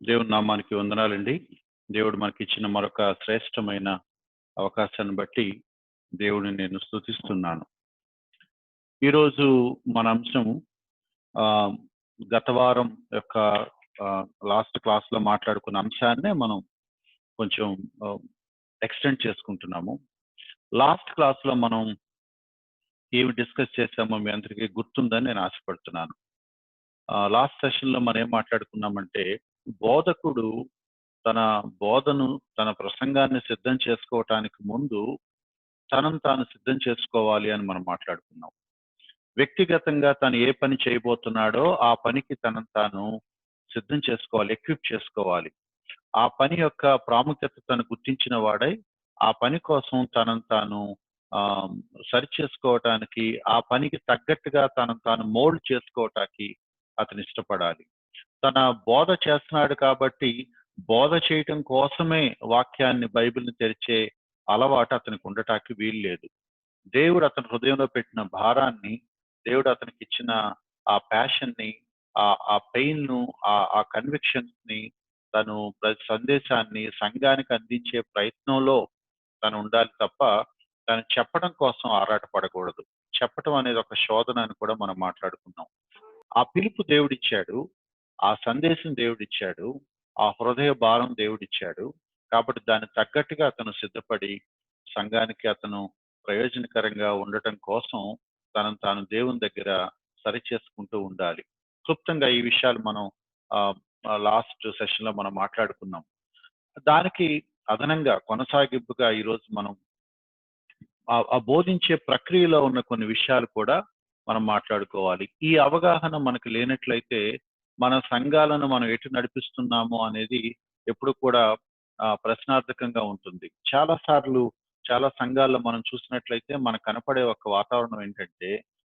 దేవుని నామానికి వందనాలండి. దేవుడు మనకిచ్చిన మరొక శ్రేష్టమైన అవకాశాన్ని బట్టి దేవుడిని నేను స్తుతిస్తున్నాను. ఈరోజు మన అంశం ఆహ్, గత వారం యొక్క లాస్ట్ క్లాస్‌లో మాట్లాడుకున్న అంశాన్నే మనం కొంచెం ఆహ్, ఎక్స్‌టెండ్ చేసుకుంటున్నాము. లాస్ట్ క్లాస్‌లో మనం ఏమి డిస్కస్ చేశామో మీ అందరికీ గుర్తుందని నేను ఆశపడుతున్నాను. లాస్ట్ సెషన్‌లో మనం ఏం మాట్లాడుకున్నామంటే, బోధకుడు తన బోధను, తన ప్రసంగాన్ని సిద్ధం చేసుకోవటానికి ముందు తనను తాను సిద్ధం చేసుకోవాలి అని మనం మాట్లాడుకున్నాం. వ్యక్తిగతంగా తను ఏ పని చేయబోతున్నాడో ఆ పనికి తనను తాను సిద్ధం చేసుకోవాలి, ఎక్విప్ చేసుకోవాలి. ఆ పని యొక్క ప్రాముఖ్యత తను గుర్తించిన వాడై, ఆ పని కోసం తనను తాను ఆహ్, సరిచేసుకోవటానికి, ఆ పనికి తగ్గట్టుగా తనను తాను మోల్డ్ చేసుకోవటానికి అతను ఇష్టపడాలి. తన బోధ చేస్తున్నాడు కాబట్టి, బోధ చేయటం కోసమే వాక్యాన్ని, బైబిల్‌ని తెరిచే అలవాటు అతనికి ఉండటానికి వీల్లేదు. దేవుడు అతని హృదయంలో పెట్టిన భారాన్ని, దేవుడు అతనికిచ్చిన ఆ ప్యాషన్‌ని, ఆ పెయిన్‌ను, ఆ కన్విక్షన్స్‌ని తను ప్రతి సందేశాన్ని సంఘానికి అందించే ప్రయత్నంలో తను ఉండాలి తప్ప, తను చెప్పడం కోసం ఆరాటపడకూడదు. చెప్పటం అనేది ఒక శోధన అని కూడా మనం మాట్లాడుకున్నాం. ఆ పిలుపు దేవుడిచ్చాడు. ఆ సందేశం దేవుడిచ్చాడు. ఆ హృదయ భారం దేవుడిచ్చాడు. కాబట్టి దానికి తగ్గట్టుగా అతను సిద్ధపడి, సంఘానికి అతను ప్రయోజనకరంగా ఉండటం కోసం తనను తాను దేవుని దగ్గర సరిచేసుకుంటూ ఉండాలి. క్లుప్తంగా ఈ విషయాలు మనం ఆహ్, లాస్ట్ సెషన్‌లో మనం మాట్లాడుకున్నాం. దానికి అదనంగా కొనసాగింపుగా ఈరోజు మనం ఆ బోధించే ప్రక్రియలో ఉన్న కొన్ని విషయాలు కూడా మనం మాట్లాడుకోవాలి. ఈ అవగాహన మనకు లేనట్లయితే, మన సంఘాలను మనం ఎటు నడిపిస్తున్నామో అనేది ఎప్పుడు కూడా ప్రశ్నార్థకంగా ఉంటుంది. చాలా సార్లు చాలా సంఘాల్లో మనం చూసినట్లయితే మనకు కనపడే ఒక వాతావరణం ఏంటంటే,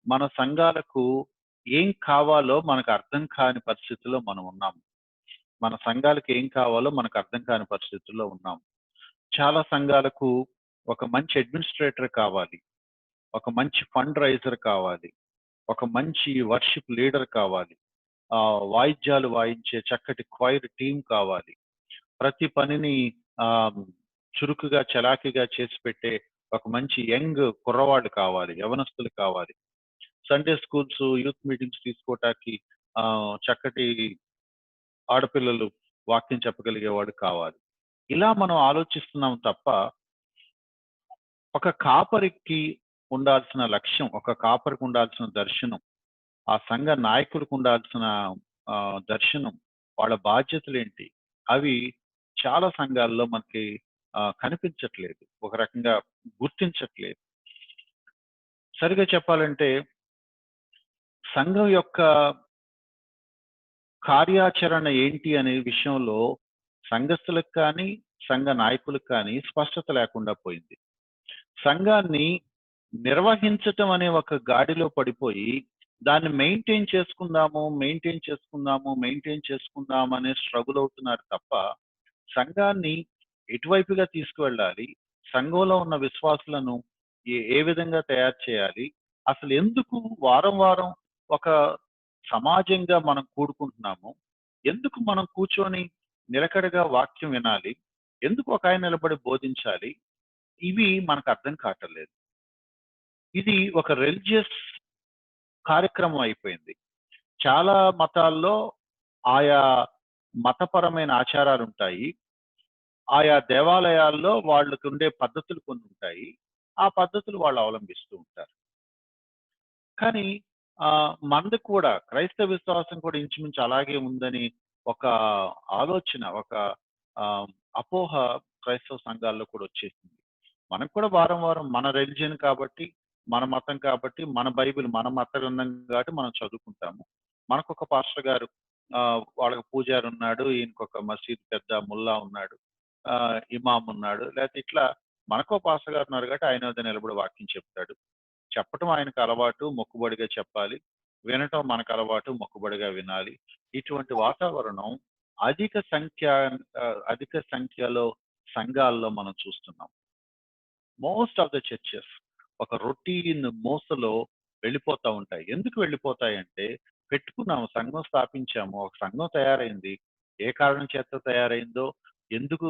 మన సంఘాలకు ఏం కావాలో మనకు అర్థం కాని పరిస్థితిలో మనం ఉన్నాము. మన సంఘాలకు ఏం కావాలో మనకు అర్థం కాని పరిస్థితుల్లో ఉన్నాం. చాలా సంఘాలకు ఒక మంచి అడ్మినిస్ట్రేటర్ కావాలి. ఒక మంచి ఫండ్ రైజర్ కావాలి. ఒక మంచి వర్షిప్ లీడర్ కావాలి. వాయిద్యాలు వాయించే చక్కటి క్వైర్ టీమ్ కావాలి. ప్రతి పనిని ఆహ్, చురుకుగా, చలాకీగా చేసి పెట్టే ఒక మంచి యంగ్ కుర్రవాళ్ళు కావాలి. యవ్వనస్తులు కావాలి. సండే స్కూల్స్, యూత్ మీటింగ్స్ తీసుకోవటానికి చక్కటి ఆడపిల్లలు వాక్యం చెప్పగలిగేవాడు కావాలి. ఇలా మనం ఆలోచిస్తున్నాం తప్ప, ఒక కాపరికి ఉండాల్సిన లక్ష్యం, ఒక కాపరికి ఉండాల్సిన దర్శనం, ఆ సంఘ నాయకుడికి ఉండాల్సిన దర్శనం, వాళ్ళ బాధ్యతలేంటి? అవి చాలా సంఘాల్లో మనకి కనిపించట్లేదు. ఒక రకంగా గుర్తించట్లేదు. సరిగ్గా చెప్పాలంటే సంఘం యొక్క కార్యాచరణ ఏంటి అనే విషయంలో సంఘస్థులకు కానీ, సంఘ నాయకులకు కానీ స్పష్టత లేకుండా పోయింది. సంఘాన్ని నిర్వహించటం అనే ఒక గాడిలో పడిపోయి, దాన్ని మెయింటైన్ చేసుకుందాం అనే స్ట్రగుల్ అవుతున్నారు తప్ప, సంఘాన్ని ఎటువైపుగా తీసుకువెళ్ళాలి? సంఘంలో ఉన్న విశ్వాసులను ఏ విధంగా తయారు చేయాలి? అసలు ఎందుకు వారం వారం ఒక సమాజంగా మనం కూడుకుంటున్నాము? ఎందుకు మనం కూర్చొని నిలకడగా వాక్యం వినాలి? ఎందుకు ఒకాయన నిలబడి బోధించాలి? ఇవి మనకు అర్థం కావట్లేదు. ఇది ఒక రిలిజియస్ కార్యక్రమం అయిపోయింది. చాలా మతాల్లో ఆయా మతపరమైన ఆచారాలుంటాయి. ఆయా దేవాలయాల్లో వాళ్ళకుండే పద్ధతులు కొన్నుంటాయి. ఆ పద్ధతులు వాళ్ళు అవలంబిస్తూ ఉంటారు. కానీ మనది కూడా క్రైస్తవ విశ్వాసం కూడా ఇంచుమించు అలాగే ఉందని ఒక ఆలోచన, ఒక ఆహ్, అపోహ క్రైస్తవ సంఘాల్లో కూడా వచ్చేసింది. మనకు కూడా వారం వారం మన రిలిజియన్ కాబట్టి, మన మతం కాబట్టి, మన బైబిల్ మన మత గ్రంథం కాబట్టి మనం చదువుకుంటాము. మనకొక పాస్టర్ గారు వాళ్ళకి పూజారి ఉన్నాడు. ఈయనకొక మసీద్ పెద్ద ముల్లా ఉన్నాడు. ఇమామ్ ఉన్నాడు. లేతే ఇట్లా మనకో పాస్టర్ గారు ఉన్నారు కాబట్టి ఆయన వద్ద నిలబడి వాక్యం చెప్తాడు. చెప్పటం ఆయనకు అలవాటు, మొక్కుబడిగా చెప్పాలి. వినటం మనకు అలవాటు, మొక్కుబడిగా వినాలి. ఇటువంటి వాతావరణం అధిక సంఖ్య అధిక సంఖ్యలో సంఘాల్లో మనం చూస్తున్నాం. మోస్ట్ ఆఫ్ ద చర్చెస్ ఒక రొటీన్ మోసలో వెళ్ళిపోతా ఉంటాయి. ఎందుకు వెళ్ళిపోతాయంటే, పెట్టుకున్నాము, సంఘం స్థాపించాము, ఒక సంఘం తయారైంది. ఏ కారణం చేత తయారైందో, ఎందుకు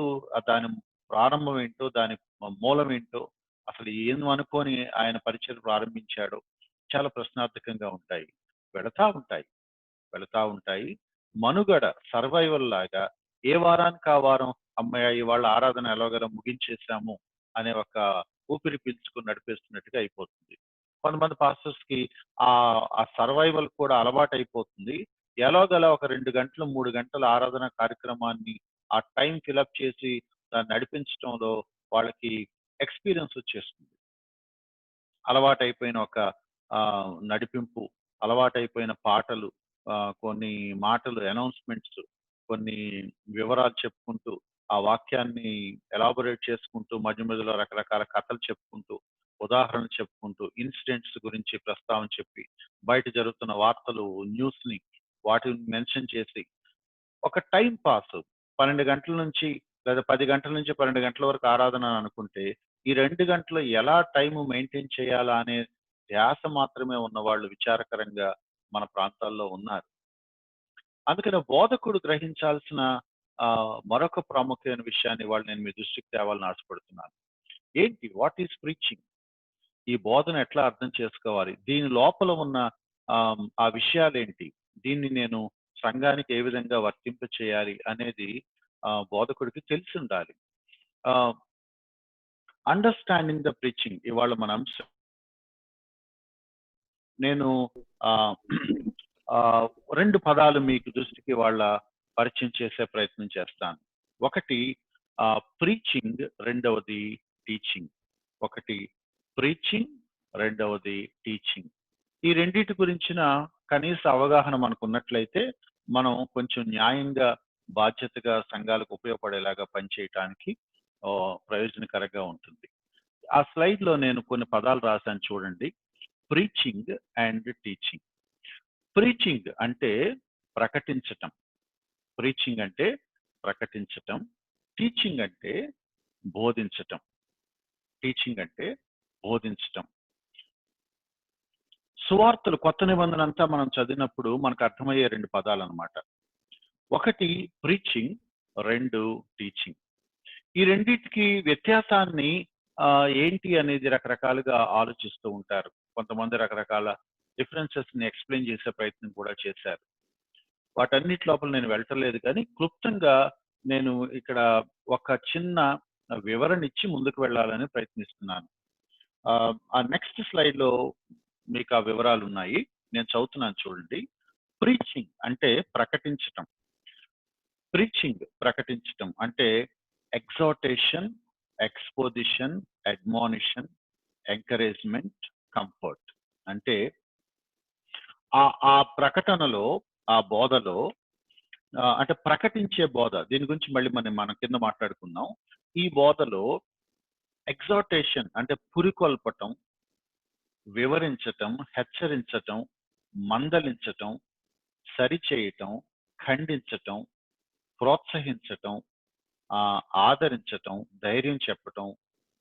దాని ప్రారంభం ఏంటో, దాని మూలం ఏంటో, అసలు ఏం అనుకోని ఆయన పరిచయం ప్రారంభించాడో చాలా ప్రశ్నార్థకంగా ఉంటాయి. వెళతా ఉంటాయి. వెళతా ఉంటాయి. మనుగడ సర్వైవల్ లాగా ఏ వారానికి ఆ వారం హమ్మయ్య! ఇవాళ ఆరాధన ఎలాగోలా ముగించేసాము అనే ఒక ఊపిరి పీల్చుకొని నడిపేస్తున్నట్టుగా అయిపోతుంది. కొంతమంది పాస్టర్స్‌కి ఆ సర్వైవల్ కూడా అలవాటైపోతుంది. ఎలాగోలా ఒక 2 గంటలు, 3 గంటల ఆరాధన కార్యక్రమాన్ని ఆ టైం ఫిలప్ చేసి దాన్ని నడిపించటంలో వాళ్ళకి ఎక్స్‌పీరియన్స్ వచ్చేస్తుంది. అలవాటైపోయిన ఒక నడిపింపు, అలవాటైపోయిన పాటలు, కొన్ని మాటలు అనౌన్స్‌మెంట్స్, కొన్ని వివరాలు చెప్పుకుంటూ, ఆ వాక్యాన్ని ఎలాబొరేట్ చేసుకుంటూ, మధ్య మధ్యలో రకరకాల కథలు చెప్పుకుంటూ, ఉదాహరణలు చెప్పుకుంటూ, ఇన్సిడెంట్స్ గురించి ప్రస్తావన చెప్పి, బయట జరుగుతున్న వార్తలు, న్యూస్‌ని వాటిని మెన్షన్ చేసి, ఒక టైం పాస్ 12 గంటల నుంచి లేదా 10 గంటల నుంచి 12 గంటల వరకు ఆరాధన అని అనుకుంటే, ఈ 2 గంటలు ఎలా టైమ్ మెయింటైన్ చేయాలా అనే ధ్యాస మాత్రమే ఉన్నవాళ్ళు విచారకరంగా మన ప్రాంతాల్లో ఉన్నారు. అందుకని బోధకుడు గ్రహించాల్సిన మరొక ప్రాముఖ్యమైన విషయాన్ని ఇవాళ నేను మీ దృష్టికి తేవాలని ఆశపడుతున్నాను. ఏంటి? What is preaching? ఈ బోధన ఎట్లా అర్థం చేసుకోవాలి? దీని లోపల ఉన్న ఆ విషయాలేంటి? దీన్ని నేను సంఘానికి ఏ విధంగా వర్తింపచేయాలి అనేది బోధకుడికి తెలిసుండాలి. అండర్‌స్టాండింగ్ ద ప్రీచింగ్ ఇవాళ మన అంశం. నేను ఆహ్, 2 పదాలు మీకు దృష్టికి ఇవాళ పరిచయం చేసే ప్రయత్నం చేస్తాను. ఒకటి ప్రీచింగ్, రెండవది టీచింగ్. ఒకటి ప్రీచింగ్, రెండవది టీచింగ్. ఈ రెండిటి గురించిన కనీస అవగాహన మనకున్నట్లయితే, మనం కొంచెం న్యాయంగా, బాధ్యతగా సంఘాలకు ఉపయోగపడేలాగా పనిచేయటానికి ప్రయోజనకరంగా ఉంటుంది. ఆ స్లైడ్‌లో నేను కొన్ని పదాలు రాశాను చూడండి. Preaching and teaching. ప్రీచింగ్ అంటే ప్రకటించటం. ప్రీచింగ్ అంటే ప్రకటించటం. టీచింగ్ అంటే బోధించటం. టీచింగ్ అంటే బోధించటం. సువార్తలు కొత్త నిబంధన అంతా మనం చదివినప్పుడు మనకు అర్థమయ్యే 2 పదాలన్నమాట. ఒకటి ప్రీచింగ్, 2 టీచింగ్. ఈ రెండిటికి వ్యత్యాసాన్ని ఏంటి అనేది రకరకాలుగా ఆలోచిస్తూ ఉంటారు. కొంతమంది రకరకాల డిఫరెన్సెస్‌ని ఎక్స్‌ప్లెయిన్ చేసే ప్రయత్నం కూడా చేశారు. వాటన్నిటి లోపల నేను వెళ్ళటలేదు కానీ, క్లుప్తంగా నేను ఇక్కడ ఒక చిన్న వివరణ ఇచ్చి ముందుకు వెళ్ళాలని ప్రయత్నిస్తున్నాను. ఆ నెక్స్ట్ స్లైడ్‌లో మీకు ఆ వివరాలున్నాయి. నేను చదువుతున్నాను చూడండి. ప్రీచింగ్ అంటే ప్రకటించటం. ప్రీచింగ్ ప్రకటించటం అంటే ఎగ్జార్టేషన్, ఎక్స్‌పోజిషన్, అడ్మానిషన్, ఎంకరేజ్‌మెంట్, కంఫర్ట్. అంటే ఆ ప్రకటనలో, ఆ బోధలో అంటే ప్రకటించే బోధ. దీని గురించి మళ్ళీ మనం కింద మాట్లాడుకుందాం. ఈ బోధలో ఎగ్జార్టేషన్ అంటే పురికొల్పటం, వివరించటం, హెచ్చరించటం, మందలించటం, సరిచేయటం, ఖండించటం, ప్రోత్సహించటం, ఆదరించటం, ధైర్యం చెప్పటం,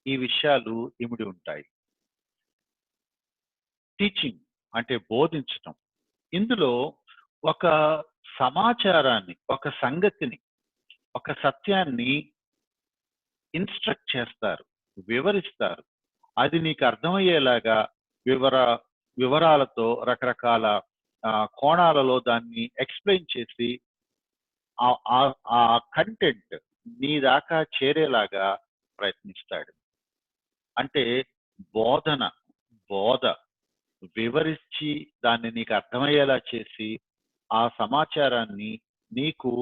ఈ విషయాలు ఇమిడి ఉంటాయి. టీచింగ్ అంటే బోధించటం. ఇందులో ఒక సమాచారాన్ని, ఒక సంగతిని, ఒక సత్యాన్ని ఇన్‌స్ట్రక్ట్ చేస్తారు, వివరిస్తారు. అది నీకు అర్థమయ్యేలాగా వివర వివరాలతో రకరకాల కోణాలలో దాన్ని ఎక్స్‌ప్లెయిన్ చేసి ఆ కంటెంట్ నీ దాకా చేరేలాగా ప్రయత్నిస్తాడు. అంటే బోధన, బోధ వివరించి దాన్ని నీకు అర్థమయ్యేలా చేసి, ఆ సమాచారాన్ని నీకు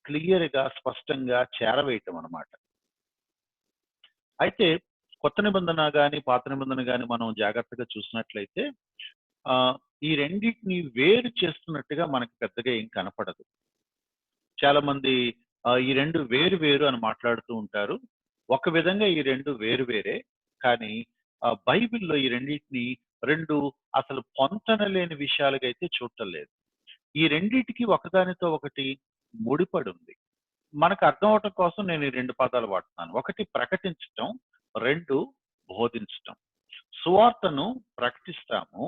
క్లియర్‌గా, స్పష్టంగా చేరవేయటం అన్నమాట. అయితే కొత్త నిబంధన గాని, పాత నిబంధన గాని మనం జాగ్రత్తగా చూసినట్లయితే ఈ రెండిటిని వేరు చేస్తున్నట్టుగా మనకు పెద్దగా ఏం కనపడదు. చాలా మంది ఈ 2 వేరు వేరు అని మాట్లాడుతూ ఉంటారు. ఒక విధంగా ఈ 2 వేరు వేరే. కానీ బైబిల్‌లో ఈ రెండిటిని 2 అసలు పొంతనలేని విషయాలుగా అయితే చూడటం లేదు. ఈ రెండిటికి ఒకదానితో ఒకటి ముడిపడి ఉంది. మనకు అర్థం అవ్వటం కోసం నేను ఈ 2 పదాలు వాడుతున్నాను. ఒకటి ప్రకటించటం, 2 బోధించటం. సువార్తను ప్రకటిస్తాము.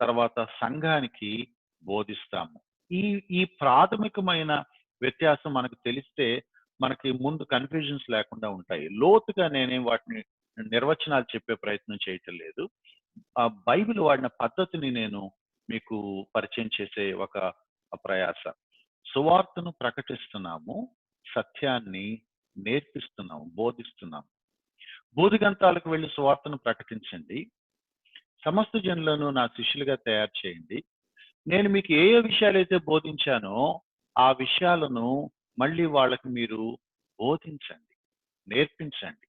తర్వాత సంఘానికి బోధిస్తాము. ఈ ఈ ప్రాథమికమైన వ్యత్యాసం మనకు తెలిస్తే మనకి ముందు కన్ఫ్యూజన్స్ లేకుండా ఉంటాయి. లోతుగా నేనేం వాటిని నిర్వచనాలు చెప్పే ప్రయత్నం చేయటం లేదు. బైబిల్ వాడిన పద్ధతిని నేను మీకు పరిచయం చేసే ఒక ప్రయాస. సువార్తను ప్రకటిస్తున్నాము, సత్యాన్ని నేర్పిస్తున్నాము, బోధిస్తున్నాము. బోధిగంతాలకు వెళ్ళి సువార్తను ప్రకటించండి, సమస్త జనులను నా శిష్యులుగా తయారు చేయండి. నేను మీకు ఏ ఏ విషయాలైతే బోధించానో ఆ విషయాలను మళ్ళీ వాళ్ళకి మీరు బోధించండి, నేర్పించండి.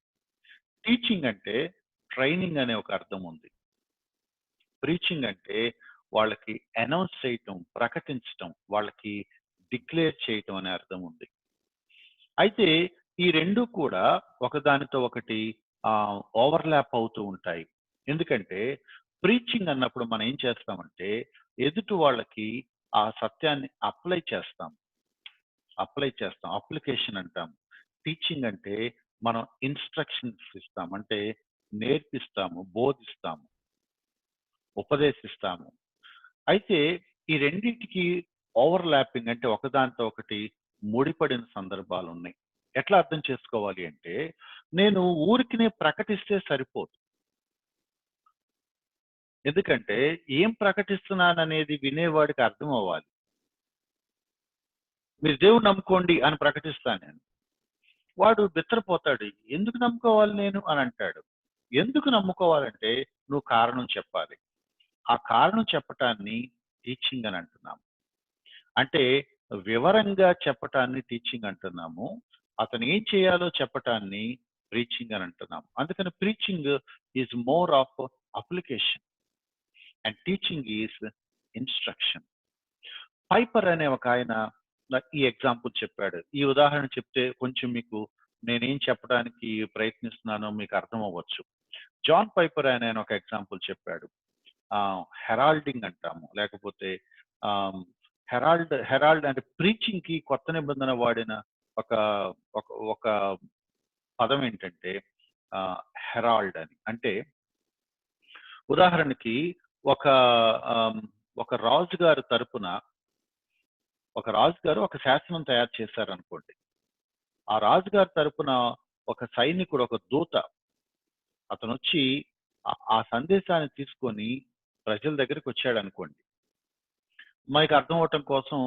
టీచింగ్ అంటే ట్రైనింగ్ అనే ఒక అర్థం ఉంది. ప్రీచింగ్ అంటే వాళ్ళకి అనౌన్స్ చేయటం, ప్రకటించటం, వాళ్ళకి డిక్లేర్ చేయటం అనే అర్థం ఉంది. అయితే ఈ రెండు కూడా ఒకదానితో ఒకటి ఓవర్లాప్ అవుతూ ఉంటాయి. ఎందుకంటే ప్రీచింగ్ అన్నప్పుడు మనం ఏం చేస్తామంటే ఎదుటి వాళ్ళకి ఆ సత్యాన్ని అప్లై చేస్తాం. అప్లికేషన్ అంటాం. టీచింగ్ అంటే మనం ఇన్స్ట్రక్షన్స్ ఇస్తాం, అంటే నేర్పిస్తాము, బోధిస్తాము, ఉపదేశిస్తాము. అయితే ఈ రెండింటికి ఓవర్లాపింగ్ అంటే ఒకదానితో ఒకటి ముడిపడిన సందర్భాలు ఉన్నాయి. ఎట్లా అర్థం చేసుకోవాలి అంటే నేను ఊరికినే ప్రకటిస్తే సరిపోదు. ఎందుకంటే ఏం ప్రకటిస్తున్నాననేది వినేవాడికి అర్థం అవ్వాలి. మీరు దేవుడు నమ్ముకోండి అని ప్రకటిస్తాను నేను, వాడు బిత్తరపోతాడు. ఎందుకు నమ్ముకోవాలి నేను అని అంటాడు. ఎందుకు నమ్ముకోవాలంటే నువ్వు కారణం చెప్పాలి. ఆ కారణం చెప్పటాన్ని టీచింగ్ అని అంటున్నాము. అంటే వివరంగా చెప్పటాన్ని టీచింగ్ అంటున్నాము. అతను ఏం చేయాలో చెప్పటాన్ని ప్రీచింగ్ అని అంటున్నాము. అందుకని preaching is more of application and teaching is instruction. Piper అనే ఒక ఆయన ఈ ఎగ్జాంపుల్ చెప్పాడు. ఈ ఉదాహరణ చెప్తే కొంచెం మీకు నేనేం చెప్పడానికి ప్రయత్నిస్తున్నానో మీకు అర్థం అవ్వచ్చు. జాన్ పైపర్ అనే ఆయన ఒక ఎగ్జాంపుల్ చెప్పాడు. హెరాల్డింగ్ అంటాము, లేకపోతే హెరాల్డ్ అంటే ప్రీచింగ్ కి కొత్త నిబంధన వాడిన ఒక ఒక ఒక పదం ఏంటంటే హెరాల్డ్ అని. అంటే ఉదాహరణకి ఒక ఒక రాజుగారి తరపున ఒక శాసనం తయారు చేశారనుకోండి. ఆ రాజుగారి తరపున ఒక సైనికుడు, ఒక దూత అతను వచ్చి ఆ సందేశాన్ని తీసుకొని ప్రజల దగ్గరికి వచ్చాడు అనుకోండి. మనకి అర్థం అవటం కోసం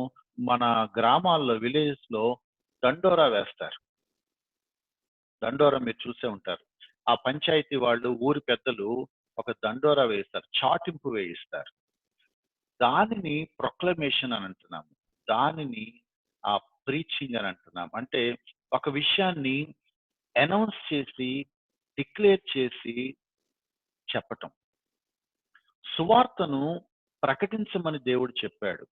మన గ్రామాల్లో, విలేజెస్ లో దండోరా వేస్తారు. దండోరా మీరు చూసే ఉంటారు. ఆ పంచాయతీ వాళ్ళు, ఊరి పెద్దలు ఒక దండోరా వేస్తారు, చాటింపు వేయిస్తారు. దానిని ప్రొక్లమేషన్ అని అంటున్నాము. దానిని ఆ ప్రీచింగ్ అని అంటున్నాము. అంటే ఒక విషయాన్ని అనౌన్స్ చేసి, డిక్లేర్ చేసి చెప్పటం. సువార్తను ప్రకటించమని దేవుడు చెప్పాడు.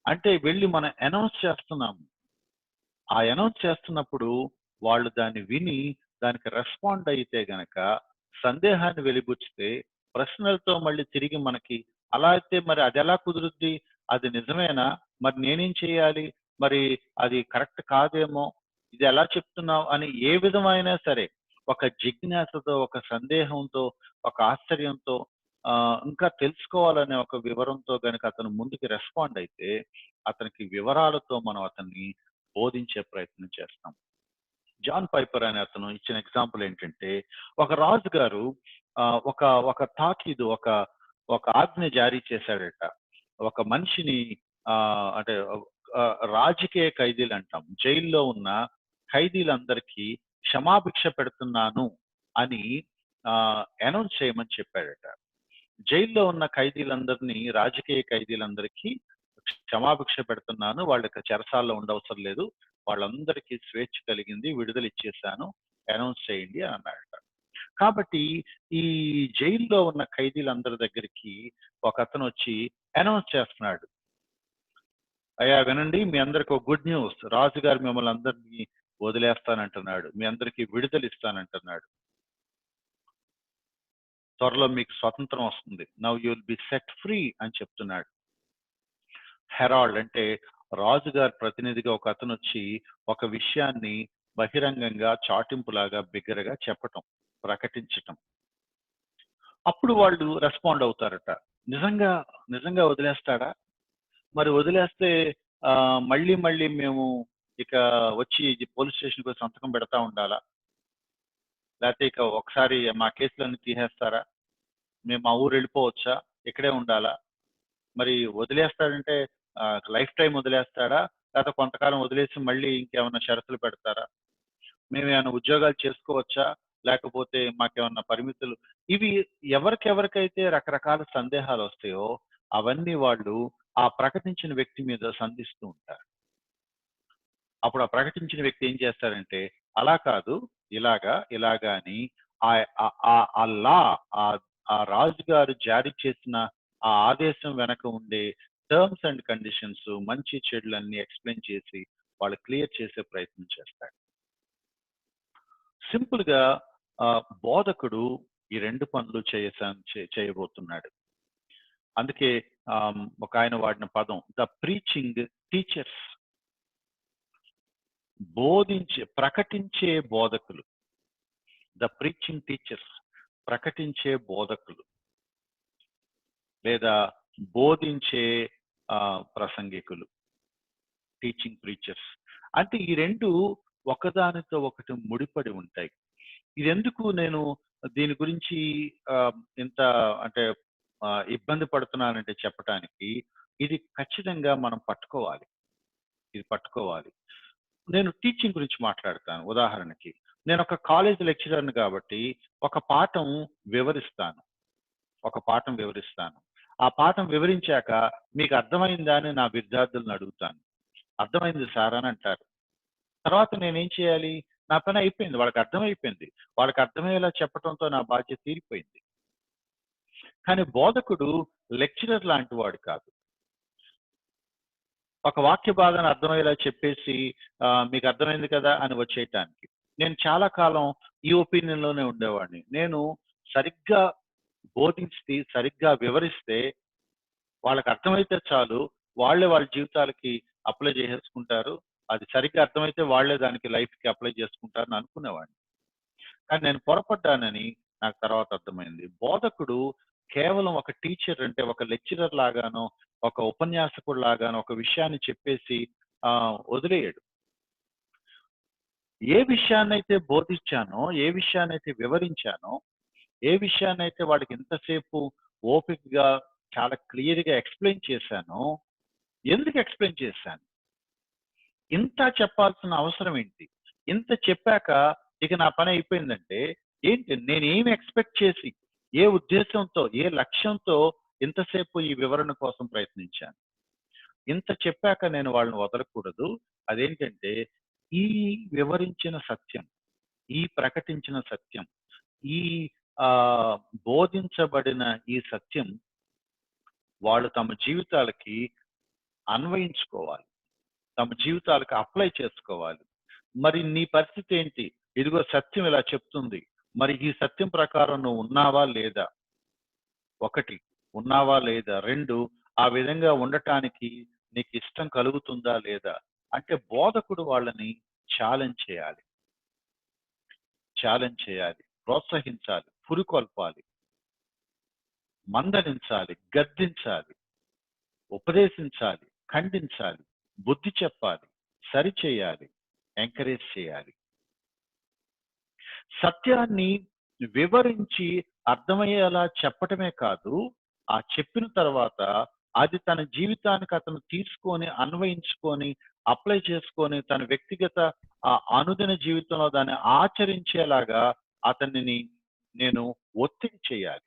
అంటే వెళ్ళి మనం అనౌన్స్ చేస్తున్నాము. ఆ అనౌన్స్ చేస్తున్నప్పుడు వాళ్ళు దాన్ని విని దానికి రెస్పాండ్ అయితే గనక, సందేహాన్ని వెలిబుచ్చితే, ప్రశ్నలతో మళ్ళీ తిరిగి మనకి అలా అయితే మరి అది ఎలా కుదురుద్ది? అది నిజమేనా? మరి నేనేం చేయాలి? మరి అది కరెక్ట్ కాదేమో, ఇది ఎలా చెప్తున్నావు అని ఏ విధమైన సరే ఒక జిజ్ఞాసతో, ఒక సందేహంతో, ఒక ఆశ్చర్యంతో, ఇంకా తెలుసుకోవాలనే ఒక వివరంతో గనక అతను ముందుకు రెస్పాండ్ అయితే, అతనికి వివరాలతో మనం అతన్ని బోధించే ప్రయత్నం చేస్తాం. జాన్ పైపర్ అనే అతను ఇచ్చిన ఎగ్జాంపుల్ ఏంటంటే, ఒక రాజు గారు ఒక ఒక తాకీదు, ఒక ఒక ఆజ్ఞ జారీ చేశాడట. ఒక మనిషిని అంటే రాజకీయ ఖైదీలు అంటాం, జైల్లో ఉన్న ఖైదీలందరికీ క్షమాభిక్ష పెడుతున్నాను అని అనౌన్స్ చేయమని చెప్పాడట. జైల్లో ఉన్న ఖైదీలందరినీ, రాజకీయ ఖైదీలందరికీ క్షమాభిక్ష పెడుతున్నాను, వాళ్ళకి చెరసాల్లో ఉండవసరం లేదు, వాళ్ళందరికీ స్వేచ్ఛ కలిగింది, విడుదల ఇచ్చేసాను, అనౌన్స్ చేయండి అని అన్నాడట. కాబట్టి ఈ జైల్లో ఉన్న ఖైదీలందరి దగ్గరికి ఒక అతను వచ్చి అనౌన్స్ చేస్తున్నాడు. అయ్యా వినండి, మీ అందరికి ఒక గుడ్ న్యూస్, రాజుగారు మిమ్మల్ని అందరినీ వదిలేస్తానంటున్నాడు, మీ అందరికీ విడుదల ఇస్తానంటున్నాడు, త్వరలో మీకు స్వతంత్రం వస్తుంది, now you will be set free అని చెప్తున్నాడు. హెరాల్డ్ అంటే రాజుగారి ప్రతినిధిగా ఒక అతను వచ్చి ఒక విషయాన్ని బహిరంగంగా, చాటింపులాగా, బిగ్గరగా చెప్పటం, ప్రకటించటం. అప్పుడు వాళ్ళు రెస్పాండ్ అవుతారట. నిజంగా నిజంగా వదిలేస్తాడా? మరి వదిలేస్తే మళ్ళీ మళ్ళీ మేము ఇక వచ్చి పోలీస్ స్టేషన్కి వచ్చి సంతకం పెడతా ఉండాలా? లేకపోతే ఇక ఒకసారి మా కేసులన్నీ తీసేస్తారా? మేము మా ఊరు వెళ్ళిపోవచ్చా? ఇక్కడే ఉండాలా? మరి వదిలేస్తాడంటే లైఫ్ టైం వదిలేస్తాడా? లేకపోతే కొంతకాలం వదిలేసి మళ్ళీ ఇంకేమన్నా షరతులు పెడతారా? మేమేమన్నా ఉద్యోగాలు చేసుకోవచ్చా? లేకపోతే మాకేమన్నా పరిమితులు ఇవి ఎవరికెవరికైతే రకరకాల సందేహాలు వస్తాయో అవన్నీ వాళ్ళు ఆ ప్రకటించిన వ్యక్తి మీద సంధిస్తూ ఉంటారు. అప్పుడు ఆ ప్రకటించిన వ్యక్తి ఏం చేస్తారంటే, అలా కాదు, ఇలాగా అని ఆ లా ఆ రాజుగారు జారీ చేసిన ఆ ఆదేశం వెనక ఉండే టర్మ్స్ అండ్ కండిషన్స్ మంచి చెడులన్నీ ఎక్స్‌ప్లెయిన్ చేసి వాళ్ళు క్లియర్ చేసే ప్రయత్నం చేస్తాడు. సింపుల్‌గా బోధకుడు ఈ 2 పనులు చేయబోతున్నాడు. అందుకే ఒకాయన వాడిన పదం ద ప్రీచింగ్ టీచర్స్. ప్రకటించే బోధకులు. The preaching teachers. ప్రకటించే బోధకులు. లేదా బోధించే ప్రసంగికులు. Teaching preachers. అంటే ఈ 2 ఒకదానితో ఒకటి ముడిపడి ఉంటాయి. ఇదెందుకు నేను దీని గురించి ఇంత అంటే ఇబ్బంది పడుతున్నానంటే చెప్పటానికి, ఇది ఖచ్చితంగా మనం పట్టుకోవాలి. ఇది పట్టుకోవాలి. నేను టీచింగ్ గురించి మాట్లాడతాను ఉదాహరణకి. నేనొక కాలేజ్ లెక్చరర్‌ని కాబట్టి ఒక పాఠం వివరిస్తాను. ఒక పాఠం వివరిస్తాను. ఆ పాఠం వివరించాక మీకు అర్థమైందా అని నా విద్యార్థులను అడుగుతాను. అర్థమైంది సార్ అని అంటారు. తర్వాత నేనేం చేయాలి? నా పని అయిపోయింది. వాళ్ళకి అర్థమైపోయింది. వాళ్ళకి అర్థమయ్యేలా చెప్పటంతో నా బాధ్యత తీరిపోయింది. కానీ బోధకుడు లెక్చరర్ లాంటి వాడు కాదు. ఒక వాక్య భాగాన్ని అర్థమయ్యేలా చెప్పేసి మీకు అర్థమైంది కదా అని వచ్చేయటానికి. నేను చాలా కాలం ఈ ఒపీనియన్‌లోనే ఉండేవాడిని. నేను సరిగ్గా బోధించి, సరిగ్గా వివరిస్తే వాళ్ళకి అర్థమైతే చాలు. వాళ్ళే వాళ్ళ జీవితాలకి అప్లై చేసేసుకుంటారు. అది సరిగ్గా అర్థమైతే వాళ్ళే దానికి లైఫ్‌కి అప్లై చేసుకుంటారని అనుకునేవాడిని. కానీ నేను పొరపడ్డానని నాకు తర్వాత అర్థమైంది. బోధకుడు కేవలం ఒక టీచర్ అంటే ఒక లెక్చరర్ లాగానో, ఒక ఉపన్యాసకుడు లాగానో ఒక విషయాన్ని చెప్పేసి వదిలేయడు. ఏ విషయాన్నైతే బోధించానో, ఏ విషయాన్నైతే వివరించానో, ఏ విషయాన్నైతే వాడికి ఇంతసేపు ఓపికగా చాలా క్లియర్‌గా ఎక్స్‌ప్లెయిన్ చేశానో, ఎందుకు ఎక్స్‌ప్లెయిన్ చేశాను? ఇంత చెప్పాల్సిన అవసరం ఏంటి? ఇంత చెప్పాక ఇక నా పని అయిపోయిందంటే, ఏంటి నేనేమి ఎక్స్‌పెక్ట్ చేసి, ఏ ఉద్దేశంతో, ఏ లక్ష్యంతో ఇంతసేపు ఈ వివరణ కోసం ప్రయత్నించాను? ఇంత చెప్పాక నేను వాళ్ళని వదలకూడదు. అదేంటంటే, ఈ వివరించిన సత్యం, ఈ ప్రకటించిన సత్యం, ఈ బోధించబడిన ఈ సత్యం వాళ్ళు తమ జీవితాలకి అన్వయించుకోవాలి. తమ జీవితాలకు అప్లై చేసుకోవాలి. మరి నీ పరిస్థితి ఏంటి? ఇదిగో సత్యం ఇలా చెప్తుంది. మరి ఈ సత్యం ప్రకారం నువ్వు ఉన్నావా లేదా? 1 ఉన్నావా లేదా? 2 ఆ విధంగా ఉండటానికి నీకు ఇష్టం కలుగుతుందా లేదా? అంటే బోధకుడు వాళ్ళని ఛాలెంజ్ చేయాలి. ఛాలెంజ్ చేయాలి. ప్రోత్సహించాలి. పురికొల్పాలి. మందలించాలి. గద్దించాలి. ఉపదేశించాలి. ఖండించాలి. బుద్ధి చెప్పాలి. సరిచేయాలి. ఎంకరేజ్ చేయాలి. సత్యాన్ని వివరించి అర్థమయ్యేలా చెప్పటమే కాదు, ఆ చెప్పిన తర్వాత అది తన జీవితానికి అతను తీసుకొని, అన్వయించుకొని, అప్లై చేసుకొని, తన వ్యక్తిగత అనుదిన జీవితంలో దాన్ని ఆచరించేలాగా అతనిని నేను ఒత్తిడి చేయాలి.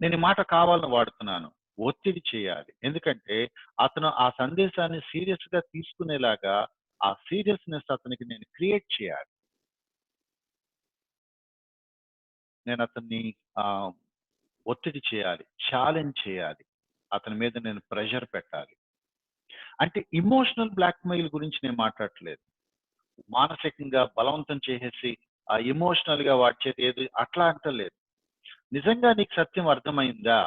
నేను ఈ మాట కావాలని వాడుతున్నాను. ఒత్తిడి చేయాలి. ఎందుకంటే అతను ఆ సందేశాన్ని సీరియస్‌గా తీసుకునేలాగా ఆ సీరియస్‌నెస్ అతనికి నేను క్రియేట్ చేయాలి. నేను అతన్ని ఒత్తిడి చేయాలి. ఛాలెంజ్ చేయాలి. అతని మీద నేను ప్రెషర్ పెట్టాలి. అంటే ఎమోషనల్ బ్లాక్‌మెయిల్ గురించి నేను మాట్లాడట్లేదు. మానసికంగా బలవంతం చేసేసి ఎమోషనల్‌గా వాడి చేత ఏది అట్లా అంటలేదు. నిజంగా నీకు సత్యం అర్థమైందా?